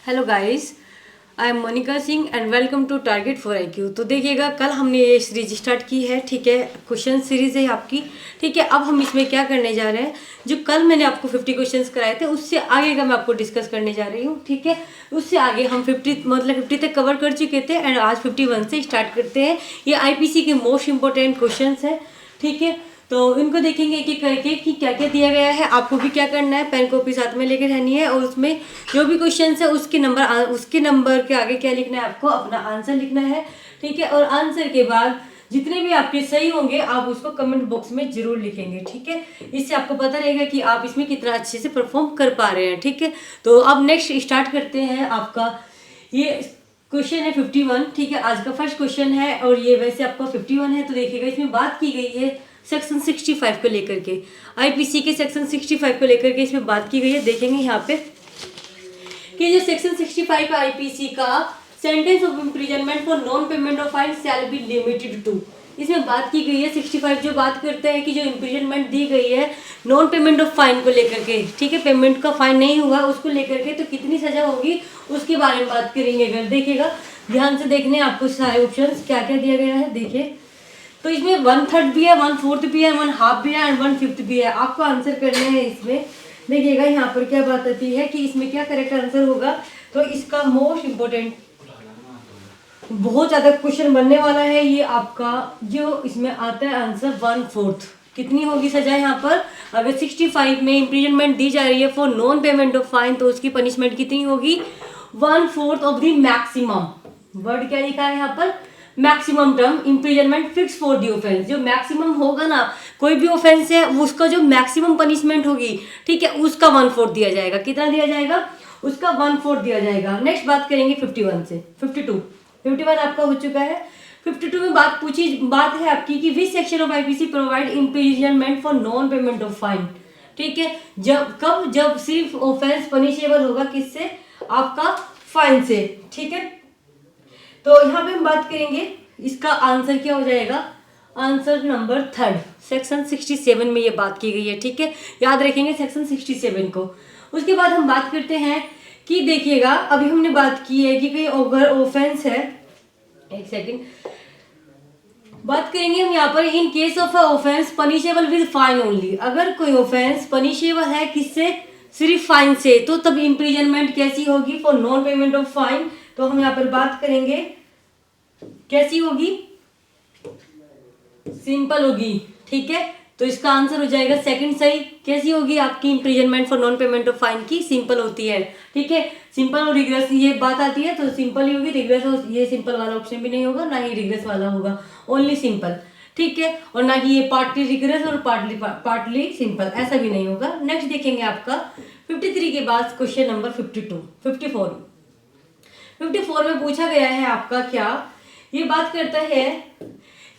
Hello guys, I am Monika Singh and welcome to target for IQ। तो देखिएगा, कल हमने ये सीरीज स्टार्ट की है, ठीक है। क्वेश्चन सीरीज है आपकी, ठीक है। अब हम इसमें क्या करने जा रहे हैं, जो कल मैंने आपको 50 क्वेश्चंस कराए थे उससे आगे का मैं आपको डिस्कस करने जा रही हूँ, ठीक है। उससे आगे हम 50 तक कवर कर चुके थे एंड आज 51 से स्टार्ट करते हैं। ये IPC के मोस्ट इंपॉर्टेंट क्वेश्चन है, ठीक है। तो इनको देखेंगे एक एक करके कि क्या क्या दिया गया है। आपको भी क्या करना है, पेन कॉपी साथ में लेकर रहनी है और उसमें जो भी क्वेश्चन है उसके नंबर के आगे क्या लिखना है, आपको अपना आंसर लिखना है, ठीक है। और आंसर के बाद जितने भी आपके सही होंगे आप उसको कमेंट बॉक्स में जरूर लिखेंगे, ठीक है। इससे आपको पता रहेगा कि आप इसमें कितना अच्छे से परफॉर्म कर पा रहे हैं, ठीक है। तो अब नेक्स्ट स्टार्ट करते हैं। आपका ये क्वेश्चन है 51, ठीक है। आज का फर्स्ट क्वेश्चन है और ये वैसे आपका 51 है। तो देखिएगा, इसमें बात की गई है सेक्शन 65 को लेकर के, IPC के सेक्शन 65 को लेकर के इसमें बात की गई है। देखेंगे यहाँ पे कि जो सेक्शन 65 है IPC का, sentence of imprisonment for non payment of fine shall be limited to. इसमें बात की गई है 65 जो बात करते हैं कि जो इम्प्रिजनमेंट दी गई है नॉन पेमेंट ऑफ फाइन को लेकर के, ठीक है। पेमेंट का फाइन नहीं हुआ उसको लेकर के, तो कितनी सजा होगी उसके बारे में बात करेंगे। अगर देखिएगा, ध्यान से देखने आपको सारे ऑप्शंस क्या क्या दिया गया है। देखिए, तो इसमें 1/3 भी है, 1/4 भी है, 1/2 भी है एंड 1/5 भी है। आपको आंसर करने हैं इसमें। देखिएगा यहाँ पर क्या बात आती है कि इसमें क्या करेक्ट आंसर होगा। तो इसका मोस्ट इम्पोर्टेंट बहुत ज्यादा क्वेश्चन बनने वाला है ये आपका, जो इसमें आता है आंसर 1/4। कितनी होगी सजा यहाँ पर, अगर 65 में इम्प्रिजनमेंट दी जा रही है for non payment of fine, तो उसकी पनिशमेंट कितनी होगी, 1/4 ऑफ द मैक्सिमम। वर्ड क्या लिखा है यहाँ पर, maximum term imprisonment fix for the offence. जो मैक्सिमम होगा ना, कोई भी ऑफेंस है उसका जो मैक्सिमम पनिशमेंट होगी, ठीक है, उसका 1/4 दिया जाएगा। कितना दिया जाएगा, उसका 1/4 दिया जाएगा। नेक्स्ट बात करेंगे 51 से 51 आपका हो चुका है। 52 में बात है आपकी कि which section of IPC provide imprisonment for non payment of fine, ठीक है। जब सिर्फ ऑफेंस पनिशेबल होगा किससे, आपका फाइन से, ठीक है। तो यहाँ पे हम बात करेंगे, इसका आंसर क्या हो जाएगा, आंसर नंबर 3 सेक्शन 67 में ये बात की गई है, ठीक है। याद रखेंगे सेक्शन 67 को। उसके बाद हम बात करते हैं कि देखिएगा, अभी हमने बात की है कि कोई अगर ऑफेंस है, एक सेकंड बात करेंगे हम यहाँ पर, इन case of offence punishable with fine only. अगर कोई ऑफेंस पनिशेबल है किससे, सिर्फ फाइन से, तो तब इम्प्रिजनमेंट कैसी होगी for non payment of fine. तो हम यहाँ पर बात करेंगे कैसी होगी, सिंपल होगी, ठीक है। तो इसका आंसर हो जाएगा सेकंड सही। कैसी होगी आपकी imprisonment for non payment of fine की, सिंपल होती है, ठीक है। सिंपल और रिग्रेस ये बात आती है तो सिंपल ही होगी, रिग्रेस ये सिंपल वाला ऑप्शन भी नहीं होगा, ना ही रिग्रेस वाला होगा, ओनली सिंपल, ठीक है। और ना ही ये पार्टली रिग्रेस और पार्टली सिंपल, ऐसा भी नहीं होगा। नेक्स्ट देखेंगे आपका 53 के बाद क्वेश्चन नंबर 54 में पूछा गया है आपका क्या, ये बात करता है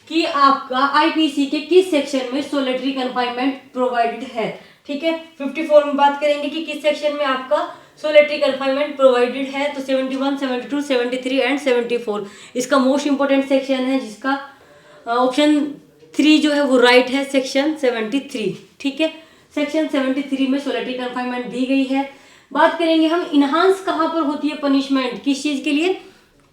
कि आपका IPC के किस सेक्शन में सोलिटरी कन्फाइनमेंट प्रोवाइडेड है, ठीक है। 54 में बात करेंगे कि किस सेक्शन में आपका सोलिटरी कन्फाइनमेंट प्रोवाइडेड है। तो 71, 72, 73 एंड 74 इसका मोस्ट इंपोर्टेंट सेक्शन है, जिसका ऑप्शन 3 जो है वो राइट है, सेक्शन 73, ठीक है। सेक्शन 73 में सोलिटरी कन्फाइनमेंट दी गई है। बात करेंगे हम इनहांस कहाँ पर होती है पनिशमेंट, किस चीज के लिए,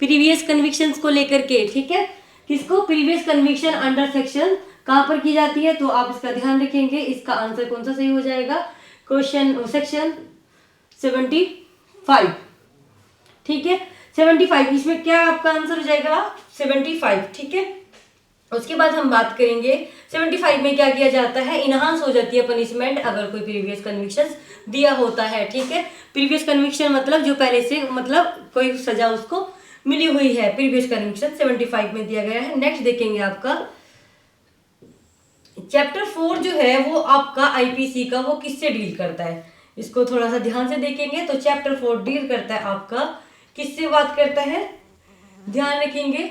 प्रीवियस कन्विक्शंस को लेकर के, ठीक है। किसको, प्रीवियस कन्विक्शन अंडर सेक्शन कहां पर की जाती है, तो आप इसका ध्यान रखेंगे। इसका आंसर कौन सा सही हो जाएगा, क्वेश्चन सेक्शन 75, ठीक है। 75 इसमें क्या आपका आंसर हो जाएगा 75, ठीक है। उसके बाद हम बात करेंगे 75 में क्या किया जाता है, इनहांस हो जाती है पनिशमेंट अगर कोई प्रीवियस कन्विक्शन दिया होता है, ठीक है। प्रीवियस कन्विक्शन मतलब जो पहले से मतलब कोई सजा उसको मिली हुई है, प्रीवियस कन्विक्शन 75 में दिया गया है। नेक्स्ट देखेंगे आपका चैप्टर 4 जो है वो आपका IPC का वो किससे डील करता है, इसको थोड़ा सा ध्यान से देखेंगे। तो चैप्टर 4 डील करता है आपका किससे बात करता है, ध्यान रखेंगे,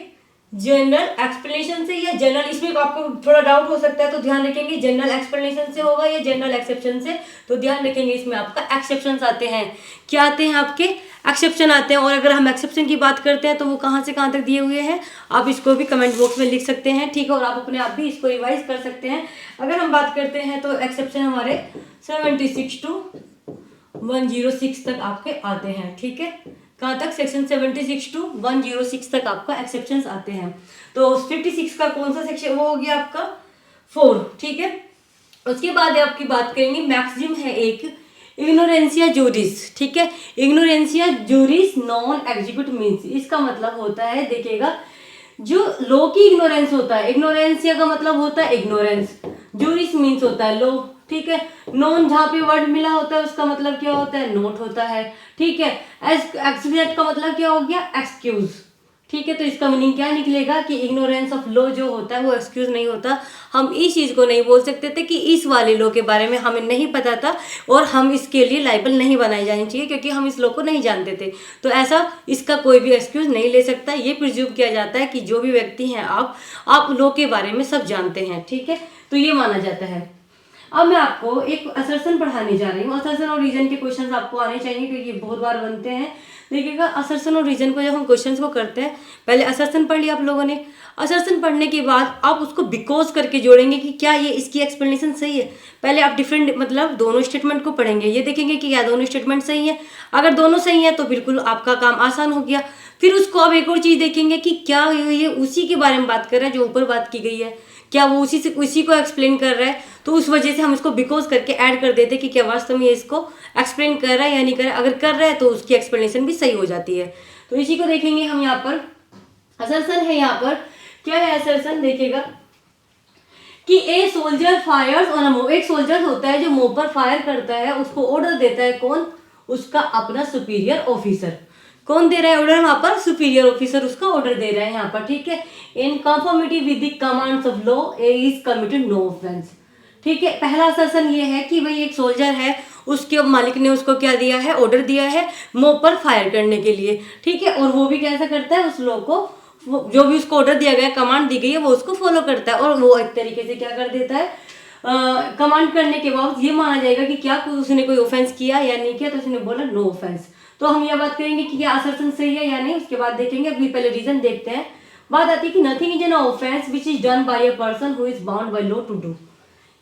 जनरल एक्सप्लेनेशन से या जनरल, इसमें आपको थोड़ा डाउट हो सकता है तो ध्यान रखेंगे जनरल एक्सप्लेनेशन से होगा या जनरल एक्सेप्शन से। तो ध्यान रखेंगे इसमें आपका एक्सेप्शंस आते हैं, क्या आते हैं आपके, एक्सेप्शन आते हैं। और अगर हम एक्सेप्शन की बात करते हैं तो वो कहाँ से कहाँ तक दिए हुए हैं, आप इसको भी कमेंट बॉक्स में लिख सकते हैं, ठीक है। और आप अपने आप भी इसको रिवाइज कर सकते हैं। अगर हम बात करते हैं तो एक्सेप्शन हमारे 76 to 106 तक आपके आते हैं, ठीक है। कहाँ तक, सेक्शन 76 टू 106 तक आपका एक्सेप्शंस आते हैं। तो 56 का कौन सा सेक्शन, वो हो गया आपका 4, ठीक है। उसके बाद आपकी बात करेंगे, मैक्सिम है एक इग्नोरेंसिया जूरिस, ठीक है। इग्नोरेंसिया जूरिस नॉन एग्जीक्यूट मीन्स, इसका मतलब होता है, देखिएगा, जो लो की इग्नोरेंस होता है, इग्नोरेंसिया का मतलब होता है इग्नोरेंस, जूरिस मीन्स होता है लो, ठीक है। नॉन जहाँ पे वर्ड मिला होता है उसका मतलब क्या होता है, नोट होता है, ठीक है। एक्सक्यूज का मतलब क्या हो गया, एक्सक्यूज, ठीक है। तो इसका मीनिंग क्या निकलेगा कि इग्नोरेंस ऑफ लो जो होता है वो एक्सक्यूज नहीं होता। हम इस चीज को नहीं बोल सकते थे कि इस वाले लो के बारे में हमें नहीं पता था और हम इसके लिए लाइबल नहीं बनाई जानी चाहिए क्योंकि हम इस लो को नहीं जानते थे। तो ऐसा इसका कोई भी एक्सक्यूज नहीं ले सकता। ये प्रिज्यूम किया जाता है कि जो भी व्यक्ति हैं आप लो के बारे में सब जानते हैं, ठीक है। तो ये माना जाता है। अब मैं आपको एक असर्शन पढ़ाने जा रही हूँ। असर्शन और रीजन के क्वेश्चंस आपको आने चाहिए क्योंकि ये बहुत बार बनते हैं। देखिएगा, असर्शन और रीजन को जब हम क्वेश्चंस को करते हैं, पहले असर्शन पढ़ लिया आप लोगों ने। असर्शन पढ़ने के बाद आप उसको बिकॉज करके जोड़ेंगे कि क्या ये इसकी एक्सप्लेनेशन सही है। पहले आप डिफरेंट मतलब दोनों स्टेटमेंट को पढ़ेंगे, ये देखेंगे कि क्या दोनों स्टेटमेंट सही है। अगर दोनों सही है तो बिल्कुल आपका काम आसान हो गया। फिर उसको आप एक और चीज देखेंगे कि क्या ये उसी के बारे में बात कर रहा है जो ऊपर बात की गई है, क्या वो उसी को एक्सप्लेन कर रहा है। तो उस वजह से हम इसको बिकॉज करके ऐड कर देते कि क्या वास्तव में ये इसको एक्सप्लेन कर रहा है या नहीं कर रहा है। अगर कर रहा है तो उसकी एक्सप्लेनेशन भी सही हो जाती है। तो इसी को देखेंगे हम यहाँ पर। असर्शन है यहाँ पर, क्या है असर्शन, देखिएगा कि a soldier fires on a move. एक सोल्जर होता है जो मूव पर फायर करता है, उसको ऑर्डर देता है कौन, उसका अपना सुपीरियर ऑफिसर। कौन दे रहा है ऑर्डर, वहां पर सुपीरियर ऑफिसर उसका ऑर्डर दे रहा है यहाँ पर, ठीक है। In conformity with the commands of law A is committed no offence, ठीक है। पहला असर्शन ये है कि भाई एक सोल्जर है, उसके मालिक ने उसको क्या दिया है, ऑर्डर दिया है मोब पर फायर करने के लिए, ठीक है। और वो भी कैसा करता है, उस लॉ को, जो भी उसको ऑर्डर दिया गया, कमांड दी गई है, वो उसको फॉलो करता है। और वो एक तरीके से क्या कर देता है, कमांड करने के बाद ये माना जाएगा कि क्या उसने कोई ऑफेंस किया या नहीं किया, तो उसने बोला नो ऑफेंस। तो हम यह बात करेंगे कि क्या असर्शन सही है या नहीं, उसके बाद देखेंगे। अभी पहले रीजन देखते हैं। बात आती है कि nothing is an offence which is done by a person who is bound by law to do.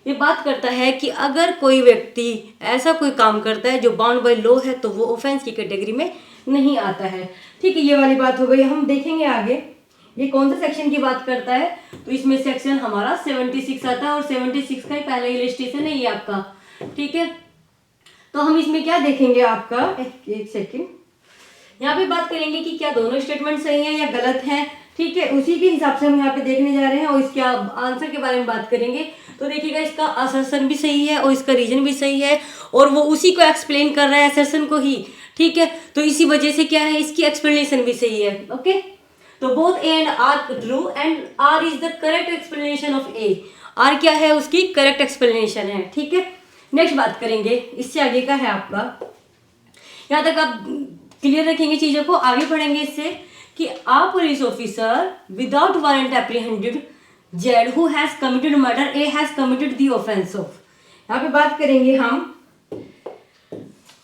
ये बात करता है कि अगर कोई व्यक्ति ऐसा कोई काम करता है जो बाउंड बाय लॉ है तो वो ऑफेंस की कैटेगरी में नहीं आता है, ठीक है। ये वाली बात हो गई। हम देखेंगे आगे ये कौन सा सेक्शन की बात करता है। तो इसमें सेक्शन हमारा 76 आता है और 76 का ही पहला इलस्ट्रेशन है ये आपका, ठीक है। तो हम इसमें क्या देखेंगे आपका, एक सेकेंड, यहाँ पे बात करेंगे कि क्या दोनों स्टेटमेंट सही है या गलत है, ठीक है। उसी के हिसाब से हम यहाँ पे देखने जा रहे हैं और इसके आंसर के बारे में बात करेंगे। तो देखिएगा, इसका असर्शन भी सही है और इसका रीजन भी सही है और वो उसी को एक्सप्लेन कर रहा है, असर्शन को ही, ठीक है। तो इसी वजह से क्या है, इसकी एक्सप्लेनेशन भी सही है, ओके। तो both A and R true and R is the correct explanation of A. R क्या है, उसकी करेक्ट एक्सप्लेनेशन है, ठीक है। नेक्स्ट बात करेंगे, इससे आगे का है आपका, यहाँ तक आप क्लियर रखेंगे चीजों को, आगे पढ़ेंगे इससे कि a police officer without warrant apprehended Z who has committed murder, A has committed the offence of. यहाँ पे बात करेंगे हम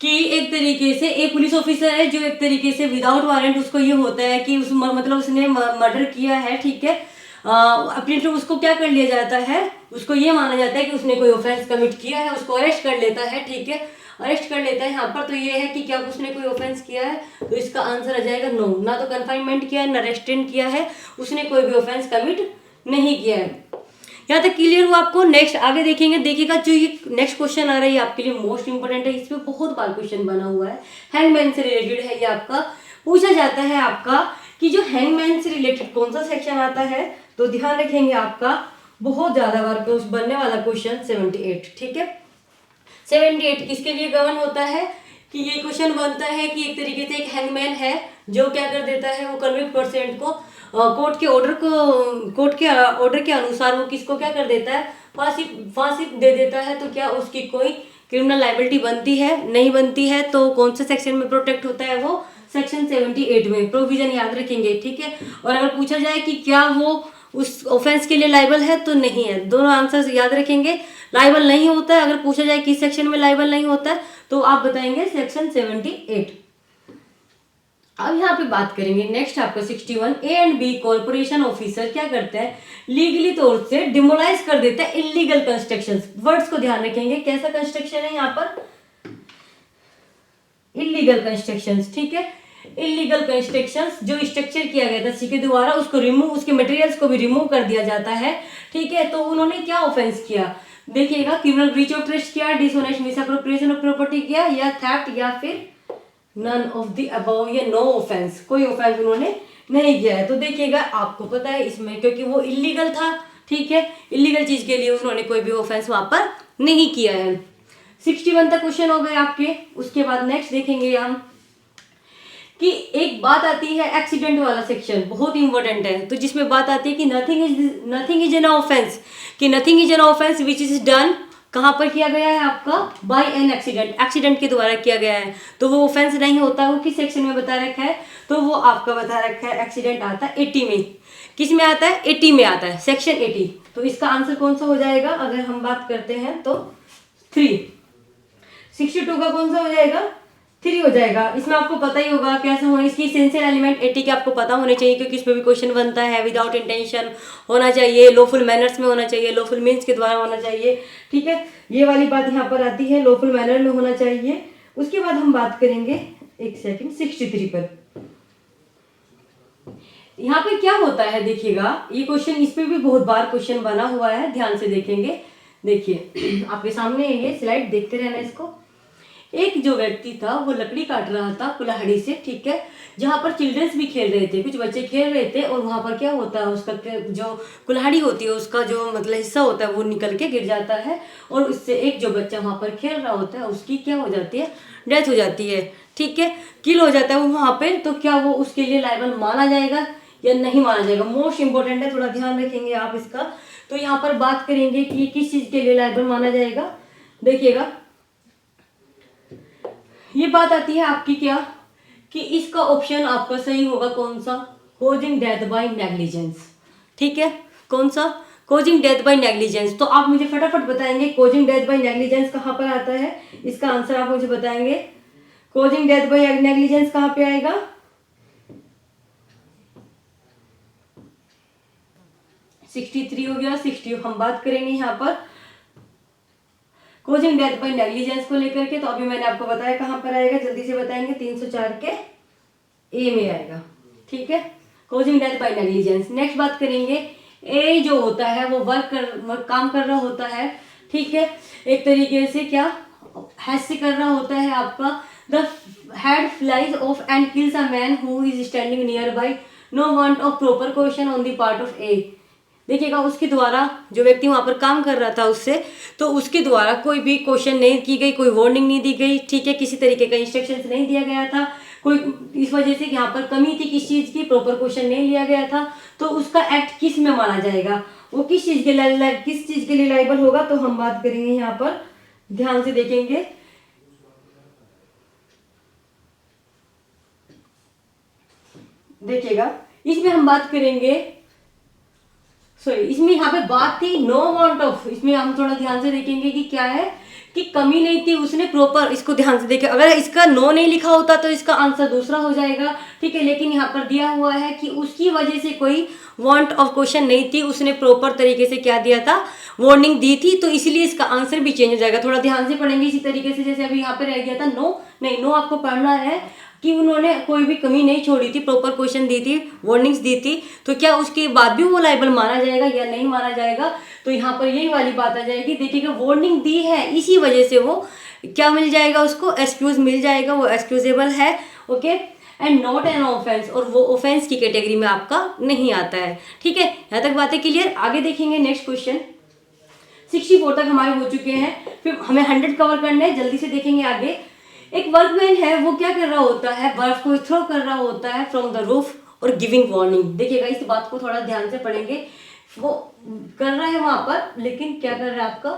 कि एक तरीके से एक पुलिस ऑफिसर है जो एक तरीके से विदाउट वारंट, उसको ये होता है कि उस मतलब उसने मर्डर किया है, ठीक है। अपने तो उसको क्या कर लिया जाता है, उसको ये माना जाता है कि उसने कोई ऑफेंस कमिट किया है, उसको अरेस्ट कर लेता है, ठीक है। अरेस्ट कर लेता है यहाँ पर। तो ये है कि क्या उसने कोई ऑफेंस किया है, तो इसका आंसर आ जाएगा नो। ना तो कन्फाइनमेंट किया है ना रेस्ट्रेंट किया है, उसने कोई भी ऑफेंस कमिट नहीं किया है। यहाँ तक क्लियर हुआ आपको। नेक्स्ट आगे देखेंगे, देखिएगा जो ये नेक्स्ट क्वेश्चन आ रहा है ये आपके लिए मोस्ट इंपोर्टेंट है, इसमें बहुत बार क्वेश्चन बना हुआ है, हैंगमैन से रिलेटेड है। ये आपका पूछा जाता है आपका कि जो हैंगमैन से रिलेटेड कौन सा सेक्शन आता है, तो ध्यान रखेंगे आपका बहुत ज्यादा बार बनने वाला क्वेश्चन 78, ठीक है। 78 किसके लिए गवर्न होता है कि ये क्वेश्चन बनता है कि एक तरीके से एक हैंगमैन है जो क्या कर देता है, वो कन्विक्ट पर्सन को कोर्ट के ऑर्डर के अनुसार वो किसको क्या कर देता है, फांसी दे देता है। तो क्या उसकी कोई क्रिमिनल लायबिलिटी बनती है, नहीं बनती है, तो कौन से सेक्शन में प्रोटेक्ट होता है, वो सेक्शन 78 में। प्रोविजन याद रखेंगे, ठीक है। और अगर पूछा जाए कि क्या वो उस ऑफेंस के लिए लाइबल है, तो नहीं है। दोनों आंसर्स याद रखेंगे, लाइबल नहीं होता है। अगर पूछा जाए किस सेक्शन में लाइबल नहीं होता है, तो आप बताएंगे सेक्शन 78। अब यहाँ पे बात करेंगे नेक्स्ट आपका 61, A and B corporation officer क्या करता है, लीगली तौर से डिमोलाइज कर देता है इलीगल कंस्ट्रक्शंस। वर्ड्स को ध्यान रखेंगे, कैसा कंस्ट्रक्शन है यहाँ पर, इलीगल कंस्ट्रक्शंस, ठीक है। इलीगल कंस्ट्रक्शंस, जो स्ट्रक्चर किया गया था किसी के द्वारा उसको रिमूव, उसके मटेरियल्स को भी रिमूव कर दिया जाता है, ठीक है। तो उन्होंने क्या ऑफेंस किया, देखिएगा, क्रिमिनल ब्रीच ऑफ ट्रस्ट किया, डिसऑनेस्ट मिसअप्रोप्रिएशन ऑफ प्रॉपर्टी किया, या थेफ्ट, या फिर नन ऑफ द अबव, या नो ऑफेंस, कोई ऑफेंस उन्होंने नहीं किया है। तो देखिएगा आपको पता है इसमें, क्योंकि वो इलीगल था, ठीक है, इलीगल चीज के लिए उन्होंने कोई भी ऑफेंस वहां पर नहीं किया है। 61 तक क्वेश्चन हो गए आपके। उसके बाद नेक्स्ट देखेंगे हम कि एक बात आती है एक्सीडेंट वाला सेक्शन, बहुत इंपॉर्टेंट है। तो जिसमें बात आती है कि नथिंग इज एन ऑफेंस, कि nothing is an offence which is done, कहाँ पर किया गया है आपका, बाय एन एक्सीडेंट, एक्सीडेंट के द्वारा किया गया है, तो वो ऑफेंस नहीं होता। वो किस सेक्शन में बता रखा है, तो वो आपका बता रखा है एक्सीडेंट आता है 80 में। किस में आता है, 80 में आता है, सेक्शन 80। तो इसका आंसर कौन सा हो जाएगा, अगर हम बात करते हैं तो 3। 62 का कौन सा हो जाएगा, 3 हो जाएगा। इसमें आपको पता ही होगा कैसा होना, इसकी एसेंशियल एलिमेंट 80 के आपको पता होने चाहिए, क्योंकि इसमें भी क्वेश्चन बनता है। विदाउट इंटेंशन होना चाहिए, लॉफुल मैनर्स में होना चाहिए, लॉफुल मीन्स के द्वारा होना चाहिए, ठीक है, ये वाली बात यहाँ पर आती है, लॉफुल मैनर में होना चाहिए। उसके बाद हम बात करेंगे, एक सेकंड, 63 पर। यहाँ पे क्या होता है, देखिएगा ये क्वेश्चन, इस पे भी बहुत बार क्वेश्चन बना हुआ है, ध्यान से देखेंगे। देखिए आपके सामने ये स्लाइड, देखते रहना इसको। एक जो व्यक्ति था वो लकड़ी काट रहा था कुल्हाड़ी से, ठीक है, जहां पर चिल्ड्रंस भी खेल रहे थे, कुछ बच्चे खेल रहे थे, और वहां पर क्या होता है, उसका जो कुल्हाड़ी होती है उसका जो मतलब हिस्सा होता है वो निकल के गिर जाता है, और उससे एक जो बच्चा वहां पर खेल रहा होता है उसकी क्या हो जाती है, डेथ हो जाती है, ठीक है, किल हो जाता है वो वहां पे। तो क्या वो उसके लिए लायबल माना जाएगा या नहीं माना जाएगा, मोस्ट इंपॉर्टेंट है, थोड़ा ध्यान रखेंगे आप इसका। तो यहाँ पर बात करेंगे कि किस चीज के लिए लायबल माना जाएगा। देखिएगा ये बात आती है आपकी क्या, कि इसका ऑप्शन आपका सही होगा कौन सा, कॉजिंग डेथ बाय नेग्लिजेंस, ठीक है, कौन सा, कॉजिंग डेथ बाय नेग्लिजेंस। तो आप मुझे फटाफट बताएंगे कॉजिंग डेथ बाय नेग्लिजेंस कहाँ पर आता है, इसका आंसर आप मुझे बताएंगे। कॉजिंग डेथ बाय नेग्लिजेंस कहाँ पे आएगा, 63 हो गया। 60 हम बात करेंगे यहाँ पर कॉजिंग डेथ बाय नेग्लिजेंस को लेकर के। तो अभी मैंने आपको बताया कहां पर आएगा, जल्दी से बताएंगे, 304 के ए में आएगा, ठीक है, causing death by negligence. Next बात करेंगे, ए जो होता है वो काम कर रहा होता है, ठीक है, एक तरीके से क्या हैसे कर रहा होता है आपका, the head flies off and kills a man who is standing nearby, no want of proper question on the part of A. देखिएगा उसके द्वारा, जो व्यक्ति वहां पर काम कर रहा था उससे, तो उसके द्वारा कोई भी क्वेश्चन नहीं की गई, कोई वार्निंग नहीं दी गई, ठीक है, किसी तरीके का इंस्ट्रक्शंस नहीं दिया गया था, कोई इस वजह से यहाँ पर कमी थी किस चीज की, प्रॉपर क्वेश्चन नहीं लिया गया था। तो उसका एक्ट किस में माना जाएगा, वो किस चीज के लिए लाइबल होगा। तो हम बात करेंगे यहाँ पर, ध्यान से देखेंगे, देखिएगा इसमें हम बात करेंगे, सॉरी इसमें यहाँ पे बात थी नो वांट ऑफ, इसमें हम थोड़ा ध्यान से देखेंगे कि क्या है, कि कमी नहीं थी, उसने प्रॉपर, इसको ध्यान से देखे, अगर इसका नो नहीं लिखा होता तो इसका आंसर दूसरा हो जाएगा, ठीक है, लेकिन यहाँ पर दिया हुआ है कि उसकी वजह से कोई वांट ऑफ क्वेश्चन नहीं थी, उसने प्रॉपर तरीके से क्या दिया था, वार्निंग दी थी, तो इसलिए इसका आंसर भी चेंज हो जाएगा। थोड़ा ध्यान से पढ़ेंगे इसी तरीके से, जैसे अभी यहाँ पे रह गया था नो, नहीं, नो आपको पढ़ना है कि उन्होंने कोई भी कमी नहीं छोड़ी थी, प्रॉपर क्वेश्चन दी थी, वार्निंग्स दी थी, तो क्या उसके बाद भी वो लायबल माना जाएगा या नहीं माना जाएगा। तो यहाँ पर यही वाली बात आ जाएगी, देखिएगा वार्निंग दी है, इसी वजह से वो क्या मिल जाएगा, उसको एक्सक्यूज मिल जाएगा, वो एक्सक्यूजेबल है, okay, and not an offence, और वो ऑफेंस की कैटेगरी में आपका नहीं आता है, ठीक है। यहाँ तक बातें क्लियर। आगे देखेंगे नेक्स्ट क्वेश्चन, 64 तक हमारे हो चुके हैं, फिर हमें 100 कवर करना है, जल्दी से देखेंगे आगे। एक वर्कमैन है, वो क्या कर रहा होता है, बर्फ को थ्रो कर रहा होता है फ्रॉम द रूफ और गिविंग वार्निंग। देखिएगा इस बात को थोड़ा ध्यान से पढ़ेंगे, वो कर रहा है वहां पर, लेकिन क्या कर रहा है आपका,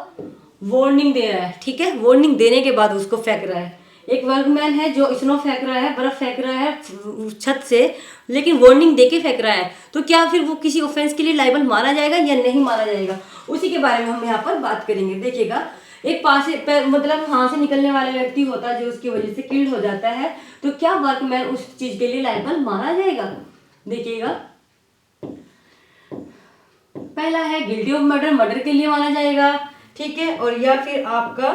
वार्निंग दे रहा है, ठीक है, वार्निंग देने के बाद उसको फेंक रहा है। एक वर्कमैन है जो स्नो फेंक रहा है, बर्फ फेंक रहा है छत से, लेकिन वार्निंग देके फेंक रहा है, तो क्या फिर वो किसी ऑफेंस के लिए लायबल माना जाएगा या नहीं माना जाएगा, उसी के बारे में हम यहाँ पर बात करेंगे। देखिएगा एक पास मतलब वहां से निकलने वाला व्यक्ति होता है जो उसकी वजह से किल्ड हो जाता है, तो क्या वर्कमैन उस चीज के लिए लायबल माना जाएगा। देखिएगा पहला है गिल्टी ऑफ मर्डर, मर्डर के लिए माना जाएगा, ठीक है, और या फिर आपका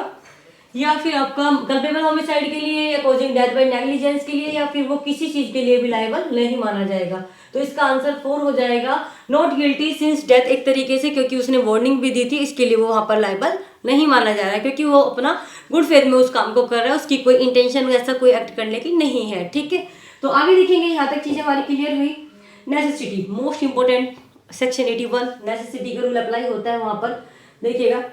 या फिर आपका कल्पेबल होमिसाइड के लिए या कॉजिंग डेथ बाय नेग्लिजेंस के लिए या फिर वो किसी चीज के लिए भी लायबल नहीं माना जाएगा। तो इसका आंसर 4 हो जाएगा, नॉट गिल्टी सिंस डेथ, एक तरीके से क्योंकि उसने वार्निंग भी दी थी, इसके लिए वो वहां पर लायबल नहीं माना जा रहा है क्योंकि वो अपना गुड फेथ में उस काम को कर रहा है, उसकी कोई इंटेंशन ऐसा कोई एक्ट करने की नहीं है। ठीक है, तो आगे देखेंगे, यहाँ तक चीजें हमारी क्लियर हुई। Necessity most important, section 81 necessity का रूल अप्लाई होता है वहां पर। देखिएगा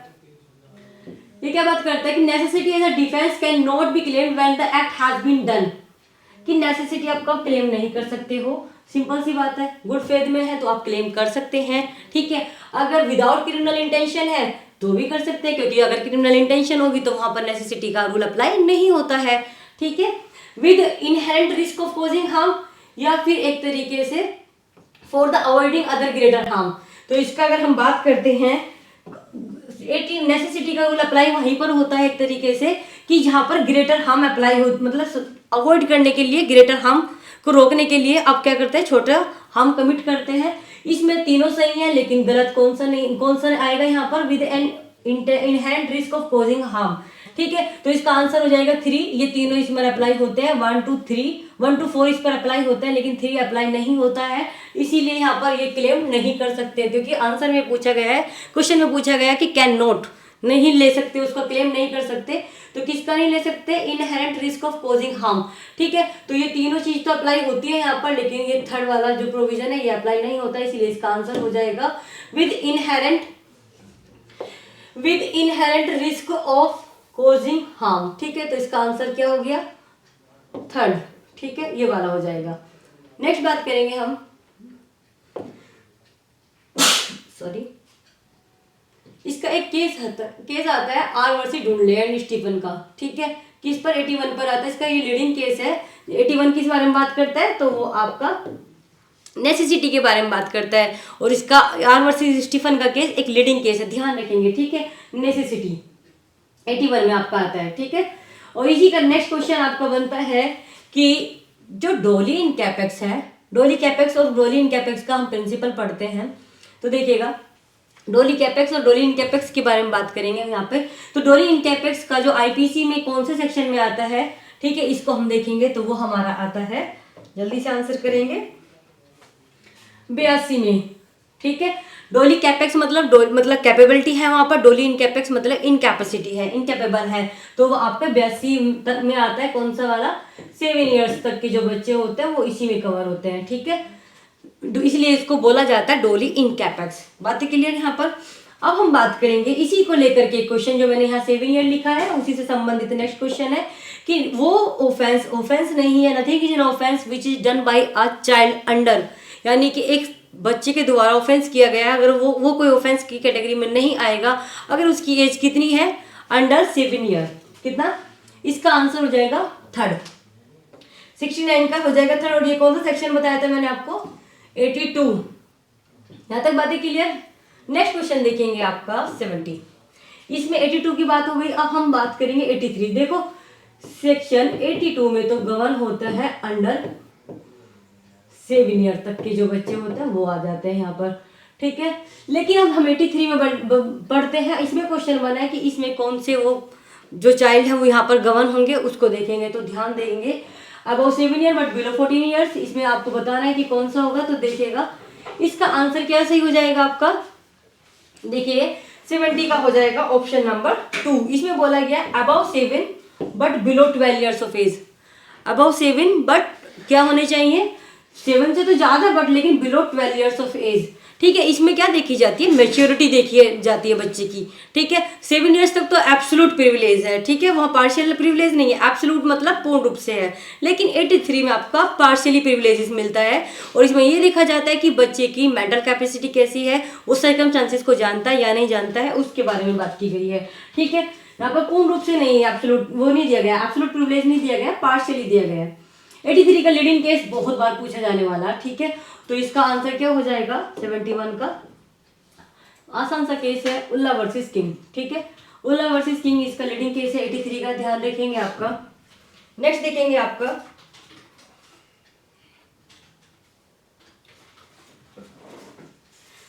ये क्या बात करता है कि necessity as a defence can not be claimed when the act has been done, कि नेसेसिटी आप कब क्लेम नहीं कर सकते हो, सिंपल सी बात है, गुड फेथ में है तो आप क्लेम कर सकते हैं। ठीक है, अगर विदाउट क्रिमिनल इंटेंशन है तो भी कर सकते हैं, क्योंकि अगर क्रिमिनल इंटेंशन होगी तो वहां पर नेसेसिटी का रूल अप्लाई नहीं होता है। ठीक है, with inherent risk of causing harm, या फिर एक तरीके से for the avoiding other greater harm. तो इसका अगर हम बात करते हैं, 18 नेसेसिटी का रूल अप्लाई वहीं पर होता है एक तरीके से कि जहां पर ग्रेटर हार्म अप्लाई हो, मतलब अवॉइड करने के लिए, ग्रेटर हार्म को रोकने के लिए आप क्या करते हैं, छोटा हार्म कमिट करते हैं। इसमें तीनों सही है, लेकिन गलत कौन सा नहीं, कौन सा आएगा यहाँ पर, with an inherent risk of causing harm. ठीक है, तो इसका आंसर हो जाएगा 3, ये तीनों इसमें अप्लाई होते हैं, 1 2 3, 1 2 4 इस पर अप्लाई होता है, लेकिन 3 अप्लाई नहीं होता है, इसीलिए यहाँ पर ये क्लेम नहीं कर सकते, क्योंकि आंसर में पूछा गया है, क्वेश्चन में पूछा गया है कि कैन नॉट, नहीं ले सकते, उसका क्लेम नहीं कर सकते। तो किसका नहीं ले सकते, inherent risk of causing harm. ठीक है, तो ये तीनों चीज तो अप्लाई होती है यहाँ पर, लेकिन ये थर्ड वाला जो प्रोविजन है ये अप्लाई नहीं होता, इसीलिए इसका आंसर हो जाएगा with inherent risk of causing harm. ठीक है, तो इसका आंसर क्या हो गया, थर्ड। ठीक है, ये वाला हो जाएगा। नेक्स्ट बात करेंगे हम, सॉरी, इसका एक केस आता है आर वर्सेस डुनले एंड स्टीफन का। ठीक है, किस पर, 81 पर आता है, इसका ये लीडिंग केस है। 81 किस बारे में बात करता है, तो वो आपका नेसेसिटी के बारे में बात करता है, और इसका आर वर्सेस स्टीफन का केस एक लीडिंग केस है, ध्यान रखेंगे। ठीक है, नेसेसिटी 81 में आपका आता है। ठीक है, और इसी का नेक्स्ट क्वेश्चन आपका बनता है कि जो डोली इन कैपेक्स है, डोली कैपेक्स और डोली इन कैपेक्स का हम प्रिंसिपल पढ़ते हैं, तो देखिएगा डोली कैपेक्स और डोली इन कैपेक्स के बारे में बात करेंगे हम यहाँ पे। तो डोली इन कैपेक्स का जो आईपीसी में कौन से सेक्शन में आता है, ठीक है, इसको हम देखेंगे, तो वो हमारा आता है, जल्दी से आंसर करेंगे, 82 में। ठीक है, डोली कैपेक्स मतलब कैपेबिलिटी है वहां पर, डोली इन कैपेक्स मतलब इनकैपेसिटी है, इनकेपेबल है, तो वो आपका 82 तक में आता है। कौन सा वाला, 7 ईयर्स तक के जो बच्चे होते हैं वो इसी में कवर होते हैं। ठीक है, इसलिए इसको बोला जाता है डोली इन कैपेक्स। बातें क्लियर यहाँ पर। अब हम बात करेंगे इसी को लेकर के क्वेश्चन, जो मैंने यहाँ 7 ईयर लिखा है उसी से संबंधित नेक्स्ट क्वेश्चन है कि वो ऑफेंस नहीं है, nothing is an offence which is done by a child under, यानी कि एक बच्चे के द्वारा ऑफेंस किया गया है, अगर वो कोई ऑफेंस की कैटेगरी में नहीं आएगा अगर उसकी एज कितनी है, अंडर 7 ईयर। कितना, इसका आंसर हो जाएगा थर्ड, 69 का हो जाएगा थर्ड। और ये कौन सा सेक्शन बताया था मैंने आपको, 82। यहां तक बातें क्लियर। नेक्स्ट क्वेश्चन देखेंगे आपका 70, इसमें 82 की बात हो गई। अब हम बात करेंगे 83। देखो सेक्शन 82 में तो गवर्न होता है अंडर 7 ईयर तक के जो बच्चे होते हैं वो आ जाते हैं यहाँ पर। ठीक है, लेकिन अब हम 83 में पढ़ते हैं, इसमें क्वेश्चन बना है कि इसमें कौन से वो जो चाइल्ड है वो यहाँ पर गवर्न होंगे, उसको देखेंगे। तो ध्यान देंगे, above 7 year but below 14 years, इसमें आपको बताना है कि कौन सा होगा। तो देखिएगा इसका आंसर क्या सही हो जाएगा आपका, देखिए 70 का हो जाएगा ऑप्शन नंबर 2। इसमें बोला गया above 7 but below 12 years of age, above 7 but क्या होने चाहिए, 7 से तो ज्यादा बट लेकिन बिलो 12 ईयर्स ऑफ एज। ठीक है, इसमें क्या देखी जाती है, मैच्योरिटी देखी जाती है बच्चे की। ठीक है, 7 ईयर्स तक तो एब्सोल्यूट प्रिविलेज है। ठीक है, वहाँ पार्शियल प्रिविलेज नहीं है, एब्सोल्यूट मतलब पूर्ण रूप से है। लेकिन 83 में आपका पार्शियली प्रिविलेजेस मिलता है, और इसमें ये देखा जाता है कि बच्चे की मेंटल कैपेसिटी कैसी है, उस सर्कमस्टांसेस को जानता है या नहीं जानता है, उसके बारे में बात की गई है। ठीक है, यहाँ पर पूर्ण रूप से नहीं है, एब्सोल्यूट वो नहीं दिया गया, एब्सोल्यूट प्रिविलेज नहीं दिया गया, पार्शियली दिया गया है। 83 का लीडिंग केस बहुत बार पूछा जाने वाला। ठीक है, तो इसका आंसर क्या हो जाएगा, 71 का आसान सा केस है, उल्ला वर्सेस किंग। ठीक है, उल्ला वर्सेस किंग इसका लीडिंग केस है 83 का, ध्यान रखेंगे आपका। नेक्स्ट देखेंगे आपका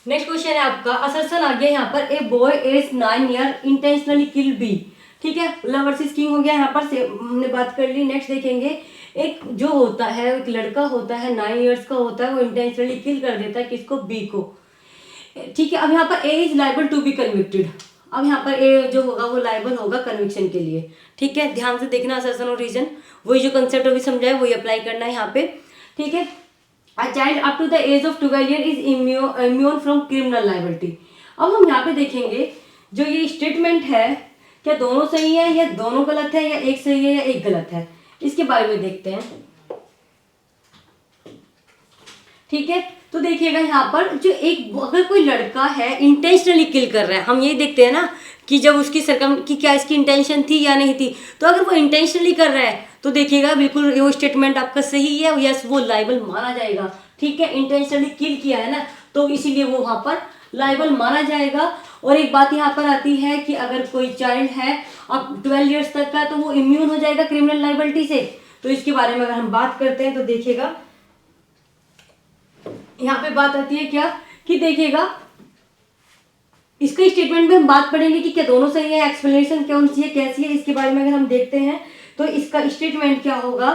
नेक्स्ट क्वेश्चन है आपका, असर्शन आ गया यहाँ पर, a boy age 9 year intentionally kill B. ठीक है, लव वर्सेस किंग हो गया, यहाँ पर से हमने बात कर ली। नेक्स्ट देखेंगे, एक जो होता है, एक लड़का होता है 9 इयर्स का होता है, वो इंटेंशनली किल कर देता है किसको, बी को। ठीक है, अब यहाँ पर A is liable to be convicted. अब यहाँ पर ए जो होगा वो लाइबल होगा कन्विक्शन के लिए। ठीक है, ध्यान से देखना असर्शन और रीजन, वही जो कंसेप्ट अभी समझाया वही अप्लाई करना है यहाँ पे। ठीक है, a child up to the age of 12 year is immune from criminal liability. अब हम यहाँ पे देखेंगे जो ये स्टेटमेंट है, क्या दोनों सही है या दोनों गलत है, या एक सही है या एक गलत है, इसके बारे में देखते हैं। ठीक है, तो देखिएगा यहाँ पर जो एक, अगर कोई लड़का है इंटेंशनली किल कर रहा है, हम ये देखते हैं ना कि जब उसकी सरकम कि क्या इसकी इंटेंशन थी या नहीं थी, तो अगर वो इंटेंशनली कर रहा है तो देखिएगा बिल्कुल वो स्टेटमेंट आपका सही है, यस वो लाइबल माना जाएगा। ठीक है, इंटेंशनली किल किया है ना, तो इसीलिए वो वहां पर लाइबल माना जाएगा। और एक बात यहाँ पर आती है कि अगर कोई चाइल्ड है अब 12 ईयर्स तक का, तो वो इम्यून हो जाएगा क्रिमिनल लाइबिलिटी से। तो इसके बारे में अगर हम बात करते हैं तो देखिएगा यहाँ पे बात आती है क्या, कि देखिएगा इसके स्टेटमेंट में हम बात पढ़ेंगे कि क्या दोनों सही है, एक्सप्लेनेशन कौन सी है, कैसी है, इसके बारे में अगर हम देखते हैं तो इसका स्टेटमेंट क्या होगा।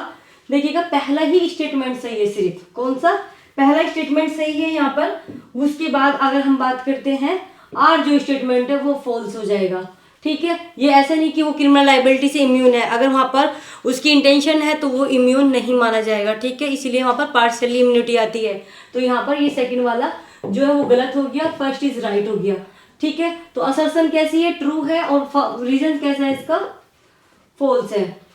देखिएगा पहला ही स्टेटमेंट सही है, सिर्फ कौन सा, पहला स्टेटमेंट सही है यहाँ पर। उसके बाद अगर हम बात करते हैं आर जो स्टेटमेंट है वो फॉल्स हो जाएगा। ठीक है, ये ऐसा नहीं कि वो क्रिमिनल लाइबिलिटी से इम्यून है, अगर वहां पर उसकी इंटेंशन है तो वो इम्यून नहीं माना जाएगा। ठीक है, इसीलिए वहां पर पार्शियली इम्यूनिटी आती है। तो यहाँ पर ये सेकंड वाला जो है वो गलत हो गया, फर्स्ट इज राइट हो गया। ठीक है, तो असर्शन कैसी है, ट्रू है, और रीजन कैसा है इसका, फॉल्स है।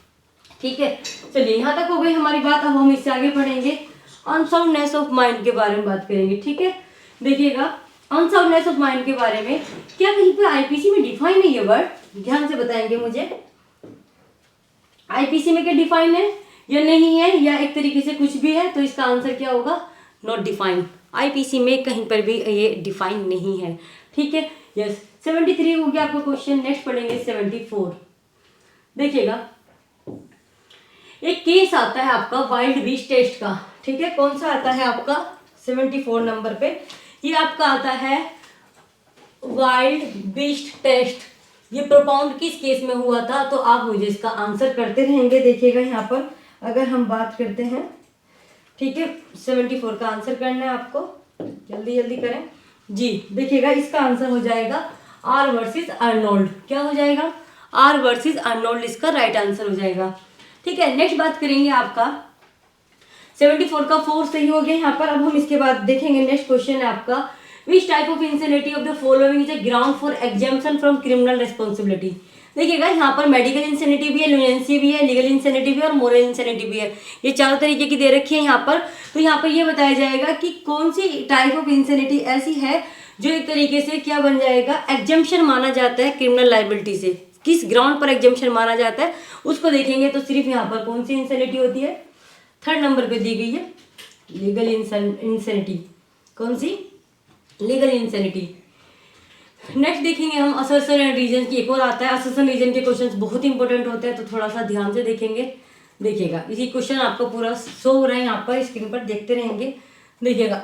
ठीक है, चलिए यहाँ तक हो गई हमारी बात। अब हम इससे आगे पढ़ेंगे, अनसाउंडनेस ऑफ माइंड के बारे में बात करेंगे। ठीक है, देखिएगा अनसाउंडनेस ऑफ माइंड के बारे में क्या कहीं पे आईपीसी में डिफाइन नहीं है वर्ड, ध्यान से बताएंगे मुझे। आईपीसी में क्या डिफाइन है या नहीं है, या एक तरीके से कुछ भी है, तो इसका आंसर क्या होगा, नॉट डिफाइन। आईपीसी में कहीं पर भी ये डिफाइन नहीं है। ठीक है, यस 73 हो गया आपका क्वेश्चन। नेक्स्ट पढ़ेंगे 74। देखिएगा एक केस आता है आपका वाइल्ड बीस्ट टेस्ट का। ठीक है, कौन सा आता है आपका 74 नंबर पे, ये आपका आता है वाइल्ड बीस्ट टेस्ट। ये प्रोपाउंड किस केस में हुआ था, तो आप मुझे इसका आंसर करते रहेंगे। देखिएगा यहाँ पर अगर हम बात करते हैं, ठीक है 74 का आंसर करना है आपको, जल्दी जल्दी करें जी। देखिएगा इसका आंसर हो जाएगा आर वर्सेस अर्नोल्ड। क्या हो जाएगा, आर वर्सेस अर्नोल्ड इसका राइट आंसर हो जाएगा। ठीक है, नेक्स्ट बात करेंगे आपका 74 का 4 सही हो गया यहाँ पर। अब हम इसके बाद देखेंगे नेक्स्ट क्वेश्चन है आपका, which type of insanity of the following is a ground for exemption from criminal responsibility. देखिएगा यहाँ पर मेडिकल इंसेनिटी भी है, लुनेंसी भी है, लीगल इंसेनिटी भी है और मोरल इंसेनिटी भी है। ये चारों तरीके की दे रखी है यहाँ पर। तो यहाँ पर ये बताया जाएगा कि कौन सी टाइप ऑफ इंसेनिटी ऐसी है जो एक तरीके से क्या बन जाएगा, एग्जेम्पशन माना जाता है क्रिमिनल लाइबिलिटी से। किस ग्राउंड पर एग्जेम्पशन माना जाता है उसको देखेंगे। तो सिर्फ यहाँ पर कौन सी इंसेनिटी होती है, 3rd नंबर पे दी गई है लीगल इंसेनिटी। कौन सी, लीगल इंसेनिटी। नेक्स्ट देखेंगे हम असर्शन एंड रीजन की, एक और आता है असर्शन रीजन के क्वेश्चंस बहुत इंपॉर्टेंट होते हैं, तो थोड़ा सा ध्यान से देखेंगे। देखिएगा इसी क्वेश्चन आपको पूरा शो हो रहा है यहाँ पर स्क्रीन पर, देखते रहेंगे। देखिएगा